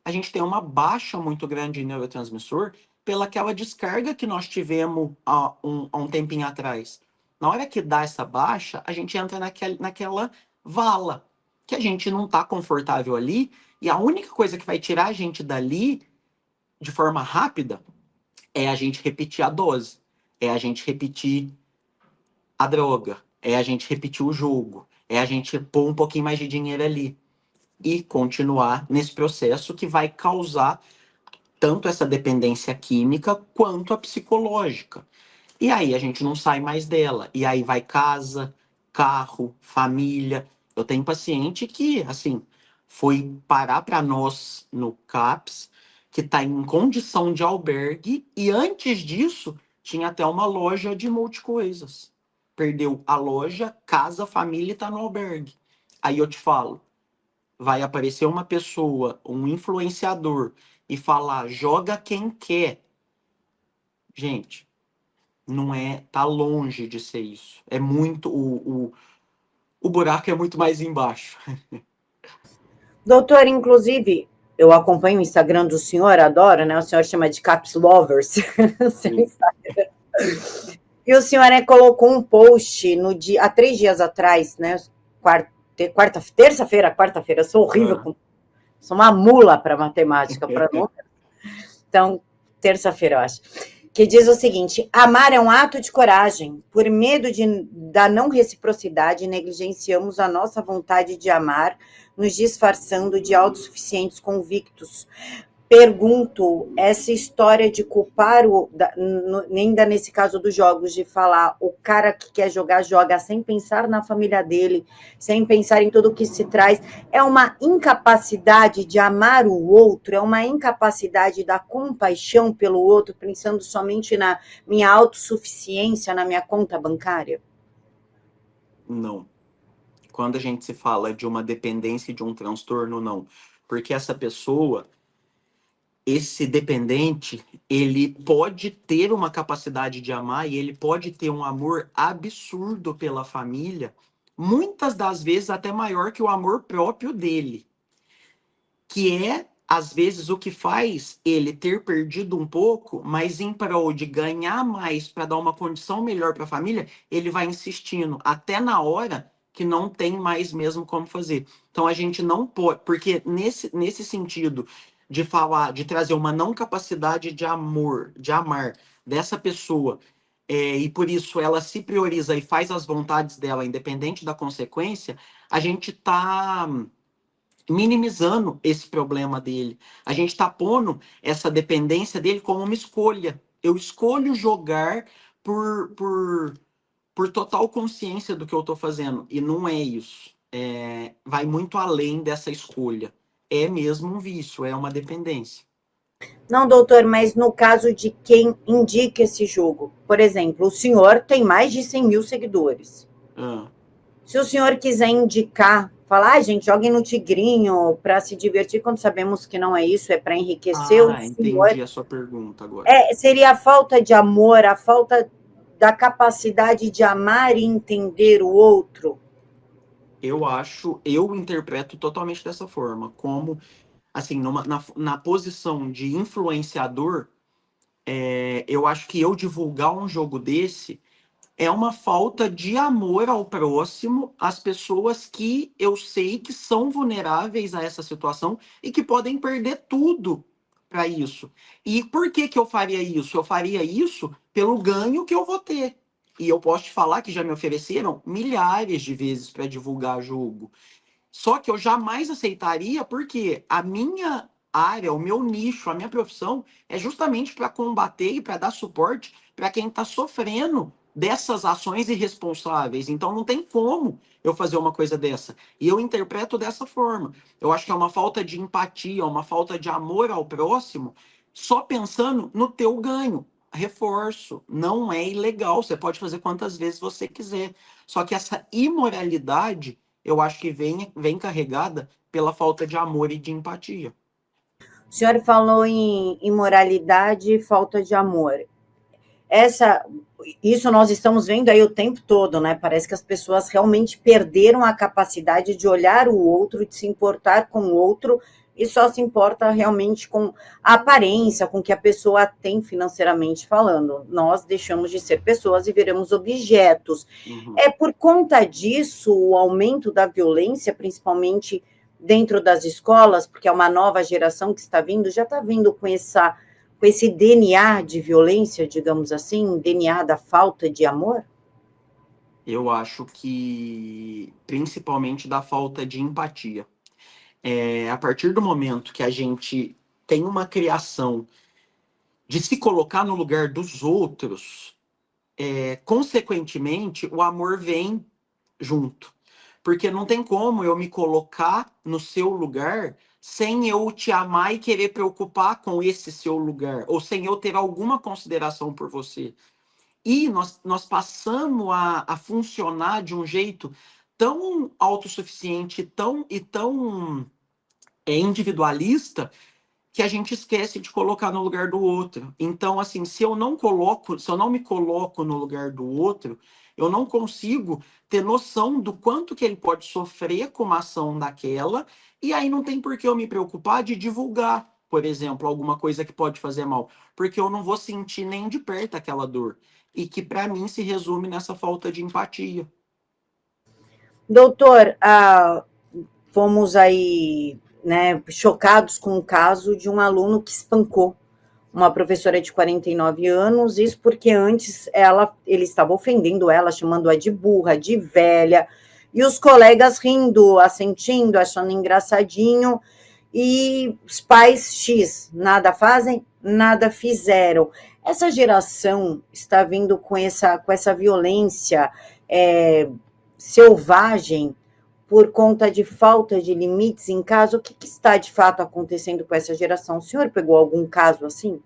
a gente tem uma baixa muito grande de neurotransmissor pelaquela descarga que nós tivemos há um tempinho atrás. Na hora que dá essa baixa, a gente entra naquela vala, que a gente não está confortável ali, e a única coisa que vai tirar a gente dali de forma rápida é a gente repetir a dose, é a gente repetir a droga, é a gente repetir o jogo, é a gente pôr um pouquinho mais de dinheiro ali e continuar nesse processo que vai causar tanto essa dependência química quanto a psicológica. E aí a gente não sai mais dela. E aí vai casa, carro, família. Eu tenho paciente que, assim, foi parar para nós no CAPS, que está em condição de albergue, e antes disso tinha até uma loja de multicoisas. Perdeu a loja, casa, família e está no albergue. Aí eu te falo, vai aparecer uma pessoa, um influenciador, e falar, joga quem quer. Gente, não tá longe de ser isso. É muito, o buraco é muito mais embaixo. Doutor, inclusive, eu acompanho o Instagram do senhor, adoro, né? O senhor chama de Caps Lovers. E o senhor colocou um post há 3 dias atrás, né? Terça-feira, quarta-feira, eu sou horrível, sou uma mula para matemática, para números. Então, terça-feira, eu acho. que diz o seguinte: amar é um ato de coragem. Por medo da não reciprocidade, negligenciamos a nossa vontade de amar, nos disfarçando de autossuficientes convictos. Pergunto, essa história de culpar, ainda nesse caso dos jogos, de falar o cara que quer jogar, joga sem pensar na família dele, sem pensar em tudo que se traz, é uma incapacidade de amar o outro, é uma incapacidade da compaixão pelo outro, pensando somente na minha autossuficiência, na minha conta bancária? Não. Quando a gente se fala de uma dependência e de um transtorno, não. Porque essa pessoa, esse dependente, ele pode ter uma capacidade de amar e ele pode ter um amor absurdo pela família, muitas das vezes até maior que o amor próprio dele, que é, às vezes, o que faz ele ter perdido um pouco, mas em prol de ganhar mais para dar uma condição melhor para a família, ele vai insistindo até na hora que não tem mais mesmo como fazer. Então a gente não pode, porque nesse sentido de falar, de trazer uma não capacidade de amor, de amar dessa pessoa, e por isso ela se prioriza e faz as vontades dela, independente da consequência, a gente está minimizando esse problema dele. A gente está pondo essa dependência dele como uma escolha. Eu escolho jogar por total consciência do que eu estou fazendo. E não é isso. Vai muito além dessa escolha. É mesmo um vício, é uma dependência. Não, doutor, mas no caso de quem indica esse jogo, por exemplo, o senhor tem mais de 100 mil seguidores. Ah, Se o senhor quiser indicar, falar, gente, joguem no Tigrinho para se divertir, quando sabemos que não é isso, é para enriquecer o senhor, entendi a sua pergunta agora. seria a falta de amor, a falta da capacidade de amar e entender o outro? Eu interpreto totalmente dessa forma, como, assim, na posição de influenciador, eu acho que eu divulgar um jogo desse é uma falta de amor ao próximo, às pessoas que eu sei que são vulneráveis a essa situação e que podem perder tudo para isso. E por que que eu faria isso? Eu faria isso pelo ganho que eu vou ter. E eu posso te falar que já me ofereceram milhares de vezes para divulgar jogo. Só que eu jamais aceitaria porque a minha área, o meu nicho, a minha profissão é justamente para combater e para dar suporte para quem está sofrendo dessas ações irresponsáveis. Então não tem como eu fazer uma coisa dessa. E eu interpreto dessa forma. Eu acho que é uma falta de empatia, uma falta de amor ao próximo, só pensando no teu ganho. Reforço, não é ilegal, você pode fazer quantas vezes você quiser. Só que essa imoralidade eu acho que vem carregada pela falta de amor e de empatia. O senhor falou em imoralidade e falta de amor. Isso nós estamos vendo aí o tempo todo, né? Parece que as pessoas realmente perderam a capacidade de olhar o outro, de se importar com o outro, e só se importa realmente com a aparência, com o que a pessoa tem financeiramente falando. Nós deixamos de ser pessoas e viramos objetos. Uhum. É por conta disso o aumento da violência, principalmente dentro das escolas, porque é uma nova geração que está vindo, já está vindo com esse DNA de violência, digamos assim, DNA da falta de amor? Eu acho que principalmente da falta de empatia. A partir do momento que a gente tem uma criação de se colocar no lugar dos outros, consequentemente, o amor vem junto. Porque não tem como eu me colocar no seu lugar sem eu te amar e querer preocupar com esse seu lugar, ou sem eu ter alguma consideração por você. E nós passamos a funcionar de um jeito tão autossuficiente tão individualista que a gente esquece de colocar no lugar do outro. Então, assim, se eu não me coloco no lugar do outro, eu não consigo ter noção do quanto que ele pode sofrer com uma ação daquela, e aí não tem por que eu me preocupar de divulgar, por exemplo, alguma coisa que pode fazer mal, porque eu não vou sentir nem de perto aquela dor, e que para mim se resume nessa falta de empatia. Doutor, fomos aí, né, chocados com o caso de um aluno que espancou uma professora de 49 anos, isso porque antes ele estava ofendendo ela, chamando-a de burra, de velha, e os colegas rindo, assentindo, achando engraçadinho, e os pais X nada fazem, nada fizeram. Essa geração está vindo com essa violência selvagem por conta de falta de limites em casa. O que está de fato acontecendo com essa geração? O senhor pegou algum caso assim?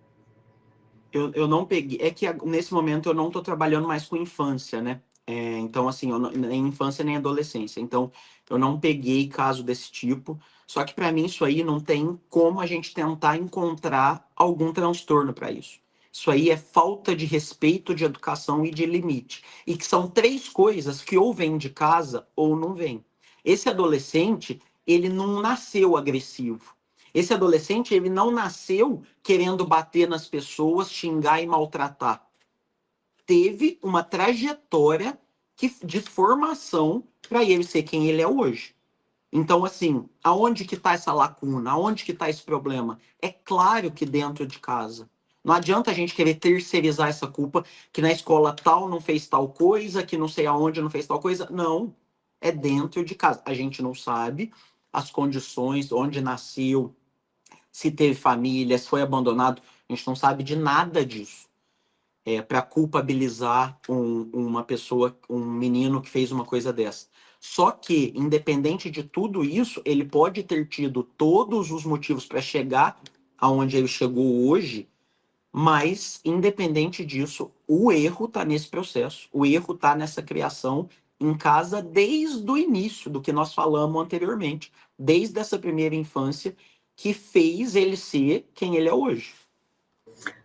Eu não peguei, é que nesse momento eu não estou trabalhando mais com infância, né? Então, assim, nem infância nem adolescência. Então, eu não peguei caso desse tipo. Só que para mim isso aí não tem como a gente tentar encontrar algum transtorno para isso. Isso aí é falta de respeito, de educação e de limite. E que são três coisas que ou vêm de casa ou não vêm. Esse adolescente, ele não nasceu agressivo. Esse adolescente, ele não nasceu querendo bater nas pessoas, xingar e maltratar. Teve uma trajetória de formação para ele ser quem ele é hoje. Então, assim, aonde que está essa lacuna? Aonde que está esse problema? É claro que dentro de casa. Não adianta a gente querer terceirizar essa culpa, que na escola tal não fez tal coisa, que não sei aonde não fez tal coisa. Não, é dentro de casa. A gente não sabe as condições, onde nasceu, se teve família, se foi abandonado, a gente não sabe de nada disso. Para culpabilizar uma pessoa, um menino que fez uma coisa dessa. Só que, independente de tudo isso, ele pode ter tido todos os motivos para chegar aonde ele chegou hoje, mas, independente disso, o erro está nesse processo, o erro está nessa criação em casa desde o início do que nós falamos anteriormente, desde essa primeira infância, que fez ele ser quem ele é hoje.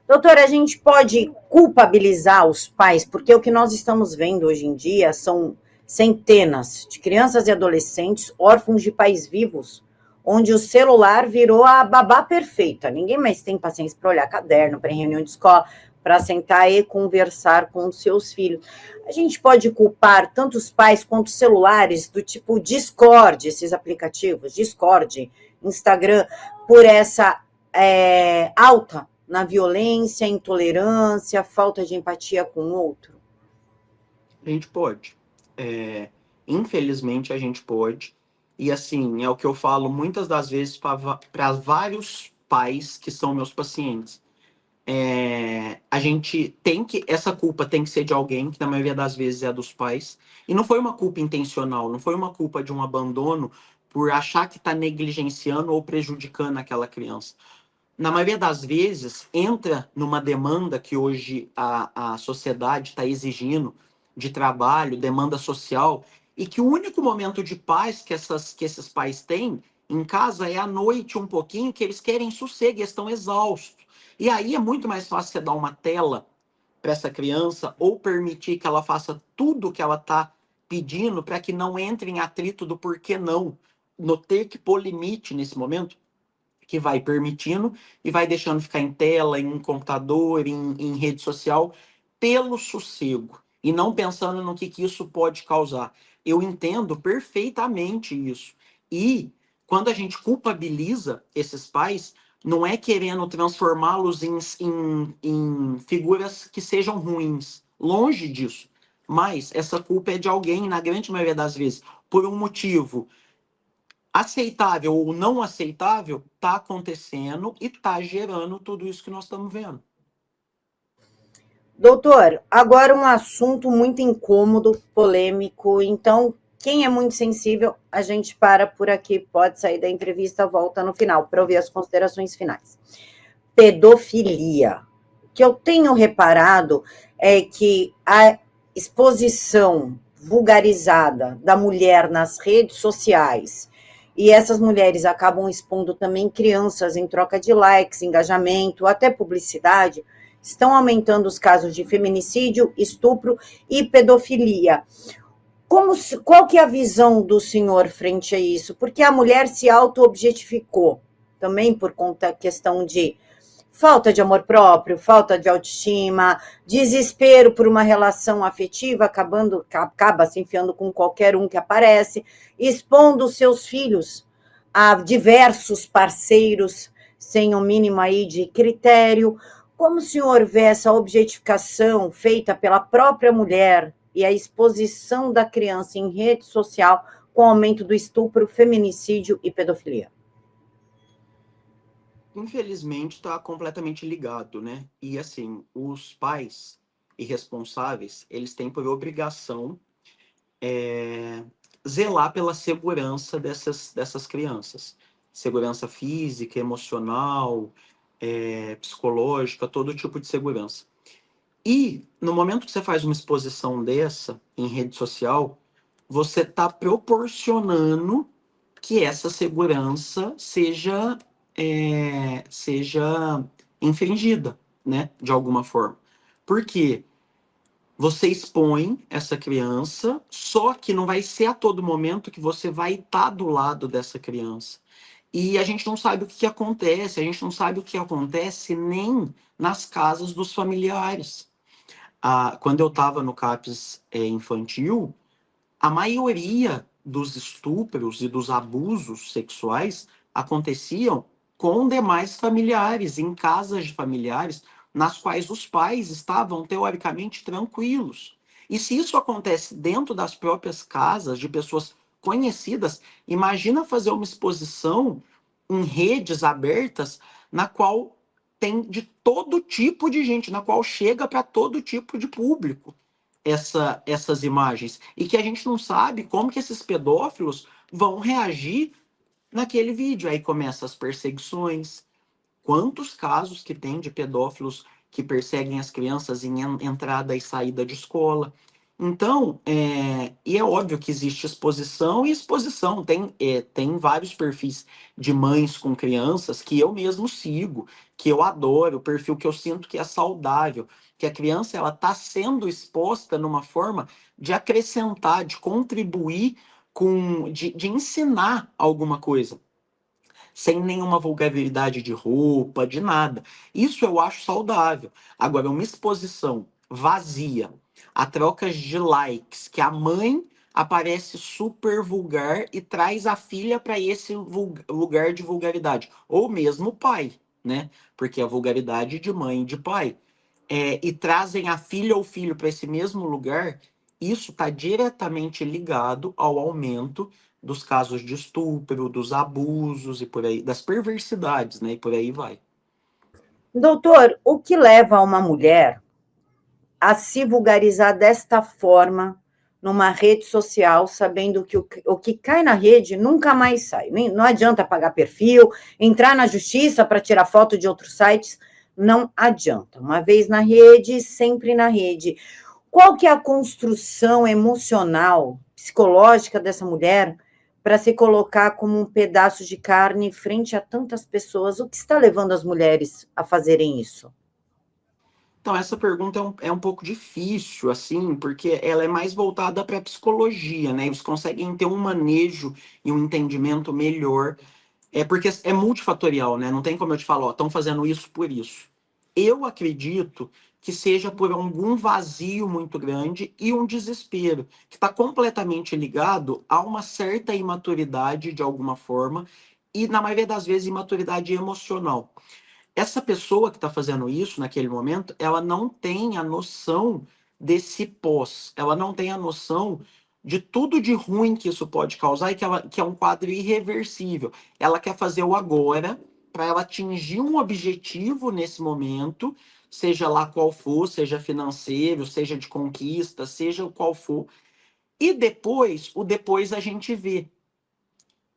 Doutora, a gente pode culpabilizar os pais, porque o que nós estamos vendo hoje em dia são centenas de crianças e adolescentes órfãos de pais vivos, onde o celular virou a babá perfeita. Ninguém mais tem paciência para olhar caderno, para reunião de escola, para sentar e conversar com os seus filhos. A gente pode culpar tanto os pais quanto os celulares, do tipo Discord, esses aplicativos, Discord, Instagram, por essa alta na violência, intolerância, falta de empatia com o outro? A gente pode. Infelizmente, a gente pode. E, assim, é o que eu falo muitas das vezes para vários pais que são meus pacientes. A gente tem que... Essa culpa tem que ser de alguém, que na maioria das vezes é dos pais. E não foi uma culpa intencional, não foi uma culpa de um abandono por achar que está negligenciando ou prejudicando aquela criança. Na maioria das vezes, entra numa demanda que hoje a sociedade está exigindo de trabalho, demanda social, e que o único momento de paz que esses pais têm em casa é à noite um pouquinho, que eles querem sossego, eles estão exaustos. E aí é muito mais fácil você dar uma tela para essa criança ou permitir que ela faça tudo o que ela está pedindo para que não entre em atrito do porquê não, no ter que pôr limite nesse momento, que vai permitindo e vai deixando ficar em tela, em computador, em rede social, pelo sossego, e não pensando no que isso pode causar. Eu entendo perfeitamente isso. E quando a gente culpabiliza esses pais, não é querendo transformá-los em figuras que sejam ruins. Longe disso. Mas essa culpa é de alguém, na grande maioria das vezes, por um motivo aceitável ou não aceitável, está acontecendo e está gerando tudo isso que nós estamos vendo. Doutor, agora um assunto muito incômodo, polêmico, então quem é muito sensível, a gente para por aqui, pode sair da entrevista, volta no final, para ouvir as considerações finais. Pedofilia. O que eu tenho reparado é que a exposição vulgarizada da mulher nas redes sociais, e essas mulheres acabam expondo também crianças em troca de likes, engajamento, até publicidade, estão aumentando os casos de feminicídio, estupro e pedofilia. Qual que é a visão do senhor frente a isso? Porque a mulher se auto-objetificou, também por conta da questão de falta de amor próprio, falta de autoestima, desespero por uma relação afetiva, acaba se enfiando com qualquer um que aparece, expondo seus filhos a diversos parceiros, sem o mínimo aí de critério. Como o senhor vê essa objetificação feita pela própria mulher e a exposição da criança em rede social com o aumento do estupro, feminicídio e pedofilia? Infelizmente, está completamente ligado, né? E assim, os pais irresponsáveis, eles têm por obrigação zelar pela segurança dessas crianças. Segurança física, emocional, psicológica, todo tipo de segurança. E no momento que você faz uma exposição dessa em rede social, você está proporcionando que essa segurança seja infringida, né, de alguma forma. Por quê? Você expõe essa criança, só que não vai ser a todo momento que você vai estar do lado dessa criança. E a gente não sabe o que acontece, a gente não sabe o que acontece nem nas casas dos familiares. Quando eu estava no CAPS infantil, a maioria dos estupros e dos abusos sexuais aconteciam com demais familiares, em casas de familiares, nas quais os pais estavam teoricamente tranquilos. E se isso acontece dentro das próprias casas de pessoas conhecidas, imagina fazer uma exposição em redes abertas na qual tem de todo tipo de gente, na qual chega para todo tipo de público essas imagens e que a gente não sabe como que esses pedófilos vão reagir naquele vídeo. Aí começam as perseguições. Quantos casos que tem de pedófilos que perseguem as crianças em entrada e saída de escola? Então, e é óbvio que existe exposição e exposição. Tem vários perfis de mães com crianças que eu mesmo sigo, que eu adoro, o perfil que eu sinto que é saudável, que a criança ela está sendo exposta numa forma de acrescentar, de contribuir de ensinar alguma coisa sem nenhuma vulgaridade de roupa, de nada. Isso eu acho saudável. Agora, uma exposição vazia, a trocas de likes, que a mãe aparece super vulgar e traz a filha para esse lugar de vulgaridade, ou mesmo o pai, né? Porque a vulgaridade de mãe e de pai. E trazem a filha ou filho para esse mesmo lugar, isso está diretamente ligado ao aumento dos casos de estupro, dos abusos e por aí, das perversidades, né? E por aí vai. Doutor, o que leva uma mulher a se vulgarizar desta forma numa rede social, sabendo que o que cai na rede nunca mais sai? Não adianta pagar perfil, entrar na justiça para tirar foto de outros sites, não adianta. Uma vez na rede, sempre na rede. Qual que é a construção emocional, psicológica dessa mulher para se colocar como um pedaço de carne frente a tantas pessoas? O que está levando as mulheres a fazerem isso? Então, essa pergunta é um pouco difícil, assim, porque ela é mais voltada para a psicologia, né? Eles conseguem ter um manejo e um entendimento melhor. Porque é multifatorial, né? Não tem como eu te falar, ó, estão fazendo isso por isso. Eu acredito que seja por algum vazio muito grande e um desespero, que está completamente ligado a uma certa imaturidade de alguma forma, e na maioria das vezes imaturidade emocional. Essa pessoa que está fazendo isso naquele momento, ela não tem a noção desse pós, ela não tem a noção de tudo de ruim que isso pode causar e que é um quadro irreversível. Ela quer fazer o agora para ela atingir um objetivo nesse momento, seja lá qual for, seja financeiro, seja de conquista, seja qual for. E depois, o depois a gente vê.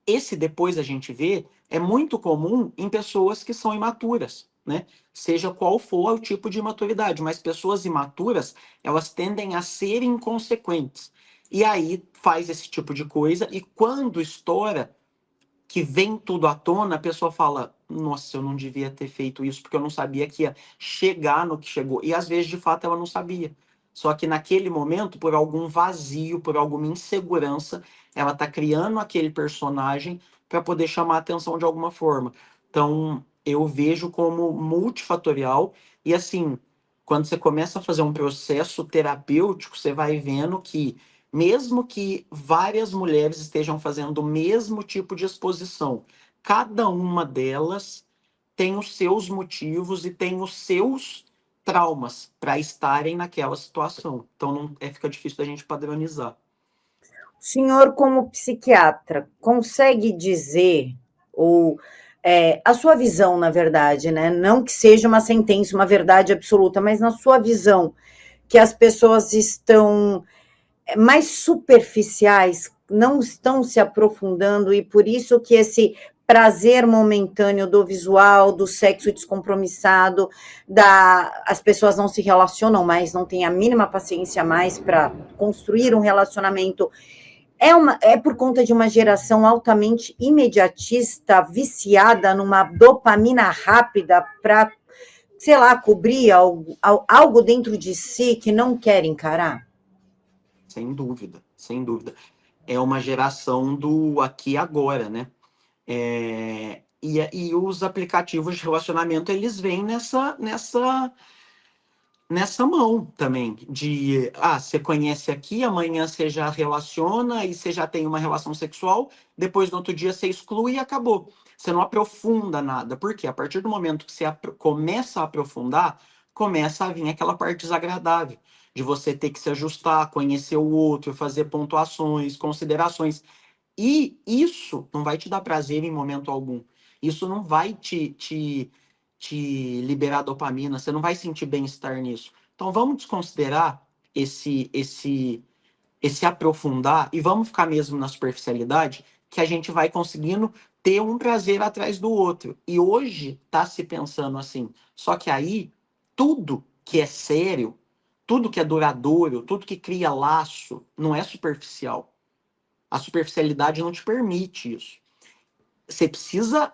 Esse depois a gente vê é muito comum em pessoas que são imaturas, né? Seja qual for o tipo de imaturidade, mas pessoas imaturas, elas tendem a ser inconsequentes. E aí faz esse tipo de coisa e quando estoura, que vem tudo à tona, a pessoa fala: "Nossa, eu não devia ter feito isso porque eu não sabia que ia chegar no que chegou". E às vezes, de fato, ela não sabia. Só que naquele momento, por algum vazio, por alguma insegurança, ela está criando aquele personagem para poder chamar a atenção de alguma forma. Então, eu vejo como multifatorial e assim, quando você começa a fazer um processo terapêutico, você vai vendo que mesmo que várias mulheres estejam fazendo o mesmo tipo de exposição, cada uma delas têm os seus motivos e têm os seus traumas para estarem naquela situação. Então, fica difícil da gente padronizar. O senhor, como psiquiatra, consegue dizer, ou a sua visão, na verdade, né? Não que seja uma sentença, uma verdade absoluta, mas na sua visão, que as pessoas estão mais superficiais, não estão se aprofundando, e por isso que esse prazer momentâneo do visual, do sexo descompromissado, as pessoas não se relacionam mais, não têm a mínima paciência mais para construir um relacionamento. É por conta de uma geração altamente imediatista, viciada numa dopamina rápida para, sei lá, cobrir algo dentro de si que não quer encarar? Sem dúvida, sem dúvida. É uma geração do aqui e agora, né? E os aplicativos de relacionamento, eles vêm nessa mão também, de, você conhece aqui, amanhã você já relaciona, e você já tem uma relação sexual, depois no outro dia você exclui e acabou. Você não aprofunda nada. Por quê? A partir do momento que você começa a aprofundar, começa a vir aquela parte desagradável, de você ter que se ajustar, conhecer o outro, fazer pontuações, considerações. E isso não vai te dar prazer em momento algum. Isso não vai te liberar dopamina, você não vai sentir bem-estar nisso. Então vamos desconsiderar esse aprofundar e vamos ficar mesmo na superficialidade, que a gente vai conseguindo ter um prazer atrás do outro. E hoje está se pensando assim. Só que aí, tudo que é sério, tudo que é duradouro, tudo que cria laço, não é superficial. A superficialidade não te permite isso. Você precisa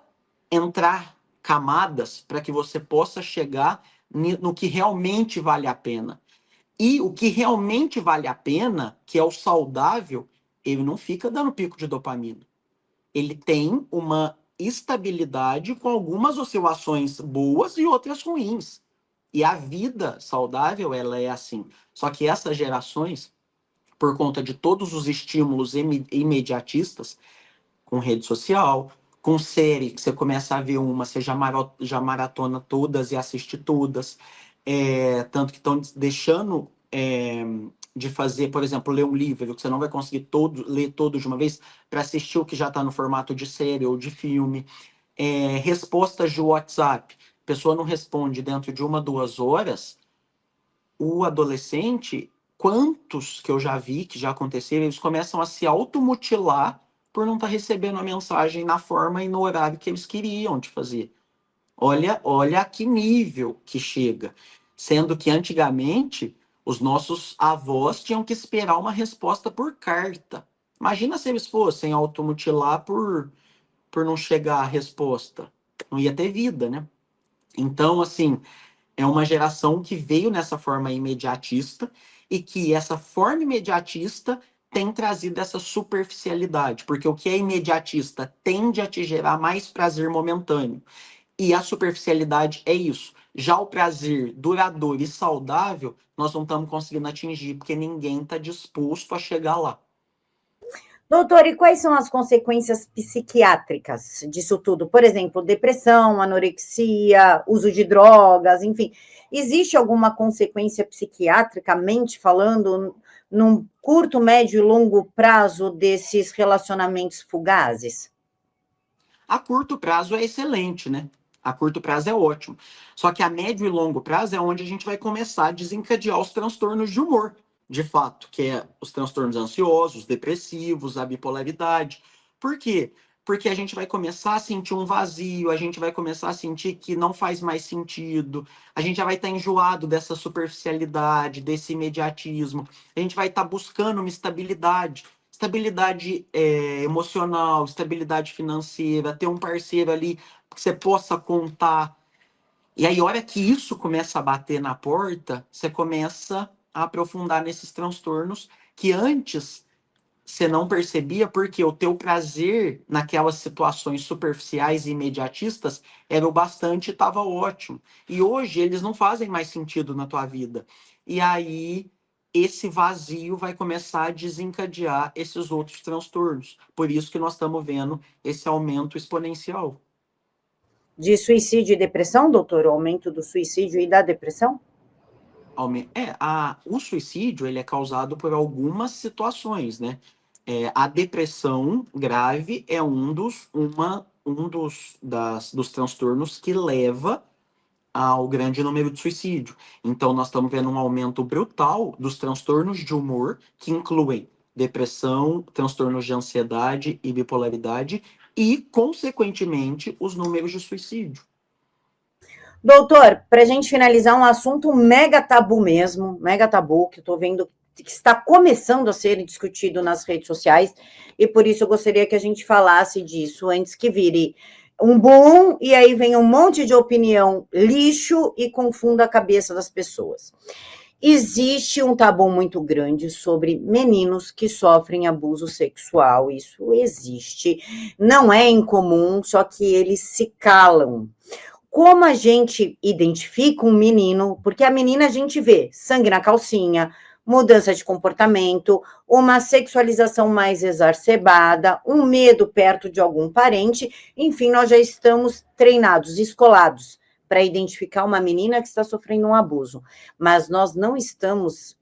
entrar camadas para que você possa chegar no que realmente vale a pena. E o que realmente vale a pena, que é o saudável, ele não fica dando pico de dopamina. Ele tem uma estabilidade com algumas oscilações boas e outras ruins. E a vida saudável, ela é assim. Só que essas gerações, por conta de todos os estímulos imediatistas, com rede social, com série, que você começa a ver uma, você já maratona todas e assiste todas. Tanto que estão deixando de fazer, por exemplo, ler um livro, que você não vai conseguir ler todo de uma vez, para assistir o que já está no formato de série ou de filme. Respostas de WhatsApp. A pessoa não responde dentro de 1, 2 horas. O adolescente, quantos que eu já vi, que já aconteceram, eles começam a se automutilar por não estar recebendo a mensagem na forma e no horário que eles queriam de fazer. Olha a que nível que chega. Sendo que antigamente os nossos avós tinham que esperar uma resposta por carta. Imagina se eles fossem automutilar por não chegar a resposta. Não ia ter vida, né? Então, assim, é uma geração que veio nessa forma imediatista e que essa forma imediatista tem trazido essa superficialidade, porque o que é imediatista tende a te gerar mais prazer momentâneo. E a superficialidade é isso. Já o prazer duradouro e saudável, nós não estamos conseguindo atingir, porque ninguém está disposto a chegar lá. Doutor, e quais são as consequências psiquiátricas disso tudo? Por exemplo, depressão, anorexia, uso de drogas, enfim. Existe alguma consequência psiquiatricamente falando, num curto, médio e longo prazo desses relacionamentos fugazes? A curto prazo é excelente, né? A curto prazo é ótimo. Só que a médio e longo prazo é onde a gente vai começar a desencadear os transtornos de humor, de fato, que é os transtornos ansiosos, depressivos, a bipolaridade. Por quê? Porque a gente vai começar a sentir um vazio, a gente vai começar a sentir que não faz mais sentido, a gente já vai estar enjoado dessa superficialidade, desse imediatismo, a gente vai estar buscando uma estabilidade. Estabilidade emocional, estabilidade financeira, ter um parceiro ali que você possa contar. E aí, a hora que isso começa a bater na porta, você começa a aprofundar nesses transtornos que antes você não percebia, porque o teu prazer naquelas situações superficiais e imediatistas era o bastante e estava ótimo. E hoje eles não fazem mais sentido na tua vida. E aí esse vazio vai começar a desencadear esses outros transtornos. Por isso que nós estamos vendo esse aumento exponencial. de suicídio e depressão, doutor? O aumento do suicídio e da depressão? O suicídio ele é causado por algumas situações, né? A depressão grave é dos transtornos que leva ao grande número de suicídio. Então, nós estamos vendo um aumento brutal dos transtornos de humor, que incluem depressão, transtornos de ansiedade e bipolaridade, e, consequentemente, os números de suicídio. Doutor, para a gente finalizar, um assunto mega tabu mesmo, mega tabu, que eu estou vendo que está começando a ser discutido nas redes sociais, e por isso eu gostaria que a gente falasse disso antes que vire um boom, e aí vem um monte de opinião lixo e confunda a cabeça das pessoas. Existe um tabu muito grande sobre meninos que sofrem abuso sexual, isso existe, não é incomum, só que eles se calam. Como a gente identifica um menino, porque a menina a gente vê sangue na calcinha, mudança de comportamento, uma sexualização mais exacerbada, um medo perto de algum parente, enfim, nós já estamos treinados, escolados para identificar uma menina que está sofrendo um abuso, mas nós não estamos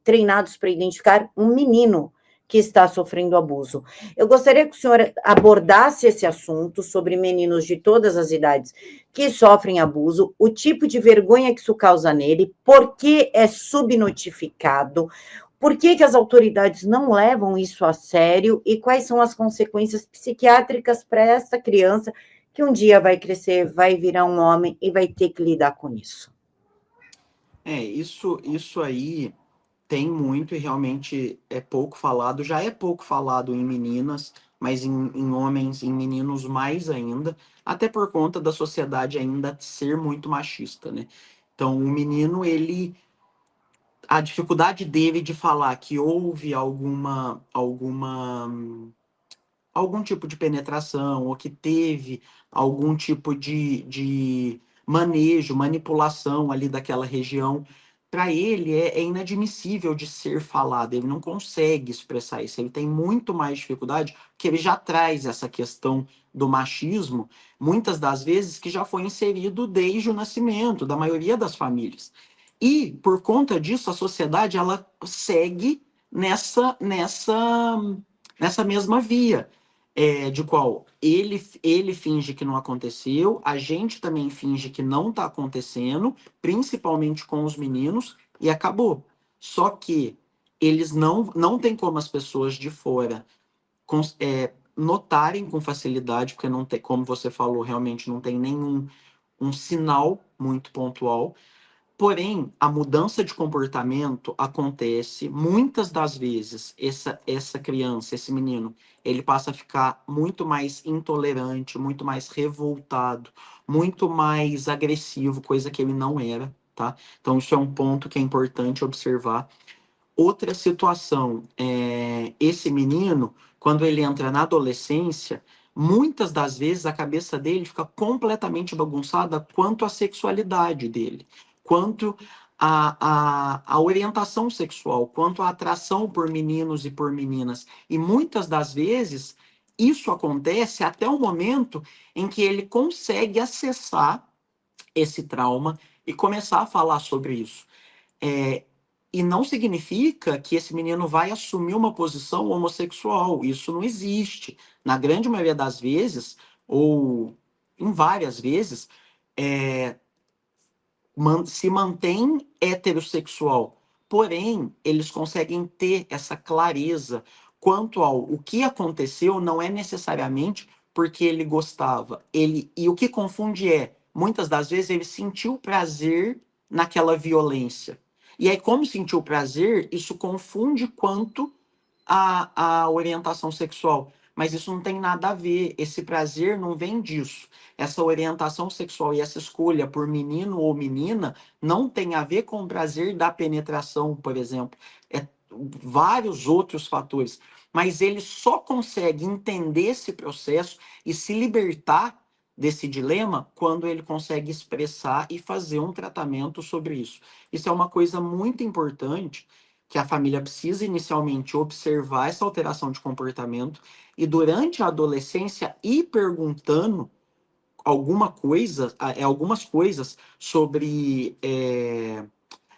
treinados para identificar um menino que está sofrendo abuso. Eu gostaria que o senhor abordasse esse assunto sobre meninos de todas as idades que sofrem abuso, o tipo de vergonha que isso causa nele, por que é subnotificado, por que as autoridades não levam isso a sério e quais são as consequências psiquiátricas para essa criança que um dia vai crescer, vai virar um homem e vai ter que lidar com isso. Isso aí tem muito e realmente é pouco falado. Já é pouco falado em meninas, mas em homens, em meninos mais ainda, até por conta da sociedade ainda ser muito machista, né? Então, o menino, a dificuldade dele de falar que houve algum tipo de penetração ou que teve algum tipo de manejo, manipulação ali daquela região, para ele é inadmissível de ser falado, ele não consegue expressar isso, ele tem muito mais dificuldade, porque ele já traz essa questão do machismo, muitas das vezes que já foi inserido desde o nascimento da maioria das famílias. E, por conta disso, a sociedade ela segue nessa mesma via de qual ele finge que não aconteceu, a gente também finge que não está acontecendo, principalmente com os meninos, e acabou. Só que eles não tem como as pessoas de fora notarem com facilidade, porque não tem, como você falou, realmente não tem nenhum um sinal muito pontual. Porém, a mudança de comportamento acontece muitas das vezes. Essa criança, esse menino, ele passa a ficar muito mais intolerante, muito mais revoltado, muito mais agressivo, coisa que ele não era, tá? Então, isso é um ponto que é importante observar. Outra situação, esse menino, quando ele entra na adolescência, muitas das vezes a cabeça dele fica completamente bagunçada quanto à sexualidade dele, quanto à orientação sexual, quanto à atração por meninos e por meninas. E muitas das vezes isso acontece até o momento em que ele consegue acessar esse trauma e começar a falar sobre isso. É, e não significa que esse menino vai assumir uma posição homossexual. Isso não existe. Na grande maioria das vezes, ou em várias vezes, é, se mantém heterossexual. Porém, eles conseguem ter essa clareza quanto ao o que aconteceu não é necessariamente porque ele gostava. E o que confunde muitas das vezes, ele sentiu prazer naquela violência. E aí, como sentiu prazer, isso confunde quanto a orientação sexual. Mas isso não tem nada a ver. Esse prazer não vem disso. Essa orientação sexual e essa escolha por menino ou menina não tem a ver com o prazer da penetração, por exemplo. É vários outros fatores. Mas ele só consegue entender esse processo e se libertar desse dilema quando ele consegue expressar e fazer um tratamento sobre isso. Isso é uma coisa muito importante que a família precisa inicialmente observar essa alteração de comportamento e durante a adolescência ir perguntando algumas coisas sobre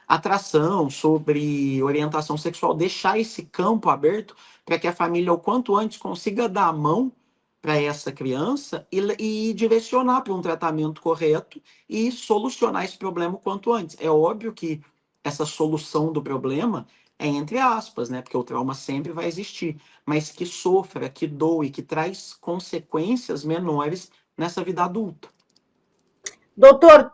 atração, sobre orientação sexual, deixar esse campo aberto para que a família, o quanto antes, consiga dar a mão para essa criança e direcionar para um tratamento correto e solucionar esse problema o quanto antes. É óbvio que essa solução do problema é entre aspas, né? Porque o trauma sempre vai existir, mas que sofra, que doe, que traz consequências menores nessa vida adulta. Doutor,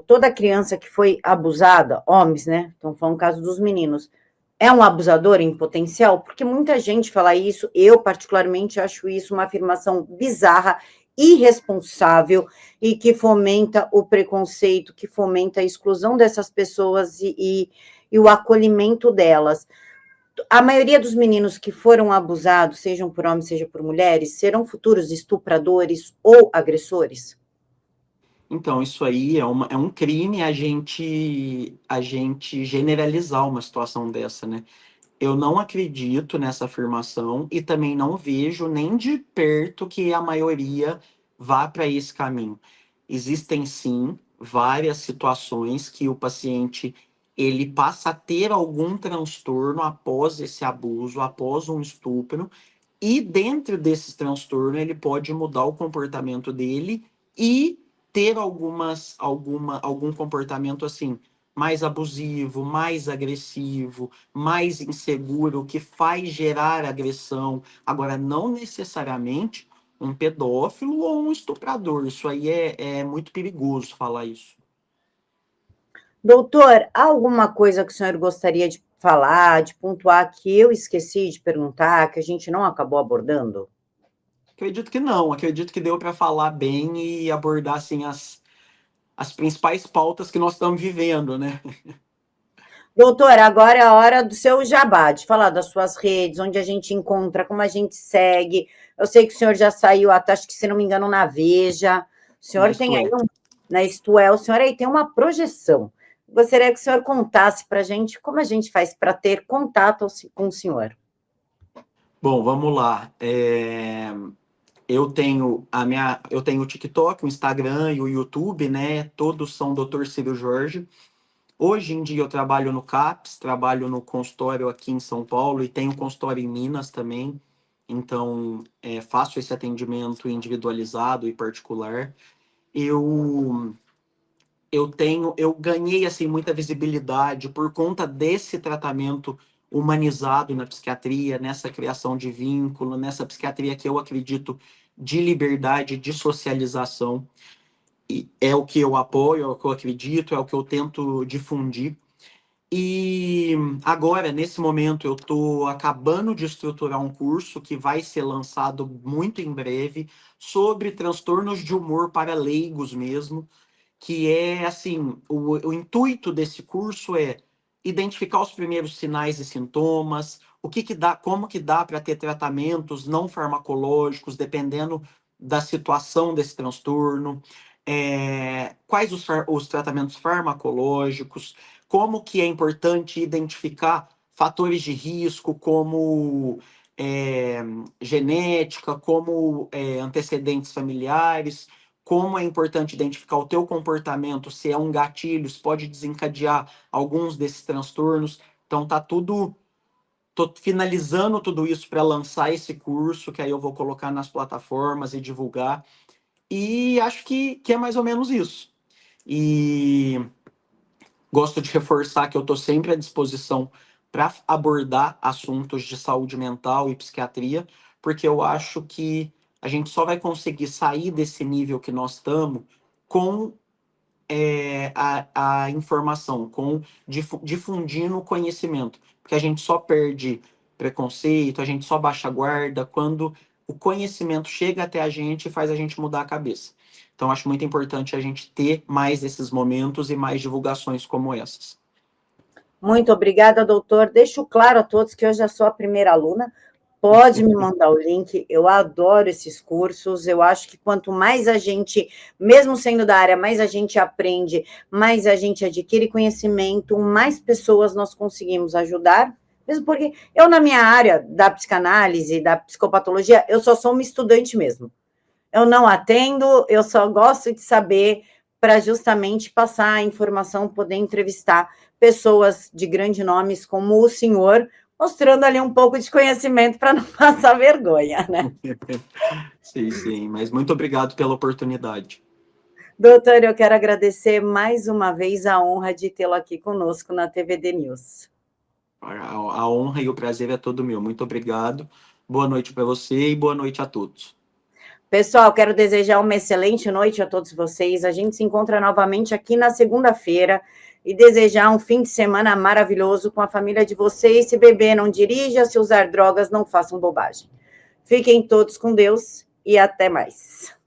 toda criança que foi abusada, homens, né? Estão falando o caso dos meninos, é um abusador em potencial? Porque muita gente fala isso, eu particularmente acho isso uma afirmação bizarra, irresponsável e que fomenta o preconceito, que fomenta a exclusão dessas pessoas e o acolhimento delas. A maioria dos meninos que foram abusados, sejam por homens, seja por mulheres, serão futuros estupradores ou agressores? Então, isso aí é um crime a gente generalizar uma situação dessa, né? Eu não acredito nessa afirmação e também não vejo nem de perto que a maioria vá para esse caminho. Existem sim várias situações que o paciente ele passa a ter algum transtorno após esse abuso, após um estupro, e dentro desses transtornos ele pode mudar o comportamento dele e ter algum comportamento assim mais abusivo, mais agressivo, mais inseguro, que faz gerar agressão. Agora, não necessariamente um pedófilo ou um estuprador. Isso aí é muito perigoso falar isso. Doutor, há alguma coisa que o senhor gostaria de falar, de pontuar, que eu esqueci de perguntar, que a gente não acabou abordando? Acredito que não, acredito que deu para falar bem e abordar assim as principais pautas que nós estamos vivendo, né? Doutor, agora é a hora do seu jabá, de falar das suas redes, onde a gente encontra, como a gente segue. Eu sei que o senhor já saiu, até, acho que, se não me engano, na Veja. O senhor Mas tem isto aí, é. na Isto É, o senhor aí tem uma projeção. Gostaria que o senhor contasse para a gente como a gente faz para ter contato com o senhor. Bom, vamos lá. Eu tenho o TikTok, o Instagram e o YouTube, né? Todos são Dr. Ciro Jorge. Hoje em dia eu trabalho no CAPS, trabalho no consultório aqui em São Paulo e tenho consultório em Minas também. Então, faço esse atendimento individualizado e particular. Eu eu ganhei assim muita visibilidade por conta desse tratamento humanizado na psiquiatria, nessa criação de vínculo, nessa psiquiatria que eu acredito de liberdade, de socialização. E é o que eu apoio, é o que eu acredito, é o que eu tento difundir. E agora, nesse momento, eu estou acabando de estruturar um curso que vai ser lançado muito em breve sobre transtornos de humor para leigos mesmo, que é assim, o intuito desse curso é identificar os primeiros sinais e sintomas, o que que dá, como que dá para ter tratamentos não farmacológicos, dependendo da situação desse transtorno, quais os tratamentos farmacológicos, como que é importante identificar fatores de risco, como é, genética, como antecedentes familiares, como é importante identificar o teu comportamento, se é um gatilho, se pode desencadear alguns desses transtornos. Então tá tudo, tô finalizando tudo isso para lançar esse curso, que aí eu vou colocar nas plataformas e divulgar. E acho que é mais ou menos isso. E gosto de reforçar que eu estou sempre à disposição para abordar assuntos de saúde mental e psiquiatria, porque eu acho que a gente só vai conseguir sair desse nível que nós estamos com a informação, com difundindo o conhecimento, porque a gente só perde preconceito, a gente só baixa a guarda quando o conhecimento chega até a gente e faz a gente mudar a cabeça. Então, acho muito importante a gente ter mais esses momentos e mais divulgações como essas. Muito obrigada, doutor. Deixo claro a todos que eu já sou a primeira aluna. Pode me mandar o link, eu adoro esses cursos. Eu acho que quanto mais a gente, mesmo sendo da área, mais a gente aprende, mais a gente adquire conhecimento, mais pessoas nós conseguimos ajudar. Mesmo porque eu, na minha área da psicanálise, da psicopatologia, eu só sou uma estudante mesmo. eu não atendo, eu só gosto de saber para justamente passar a informação, poder entrevistar pessoas de grandes nomes como o senhor, mostrando ali um pouco de conhecimento para não passar vergonha, né? Sim, sim, mas muito obrigado pela oportunidade. Doutor, eu quero agradecer mais uma vez a honra de tê-lo aqui conosco na TVD News. A honra e o prazer é todo meu. Muito obrigado. Boa noite para você e boa noite a todos. Pessoal, quero desejar uma excelente noite a todos vocês. A gente se encontra novamente aqui na segunda-feira e desejar um fim de semana maravilhoso com a família de vocês. Se beber, não dirija. Se usar drogas, não façam bobagem. Fiquem todos com Deus e até mais.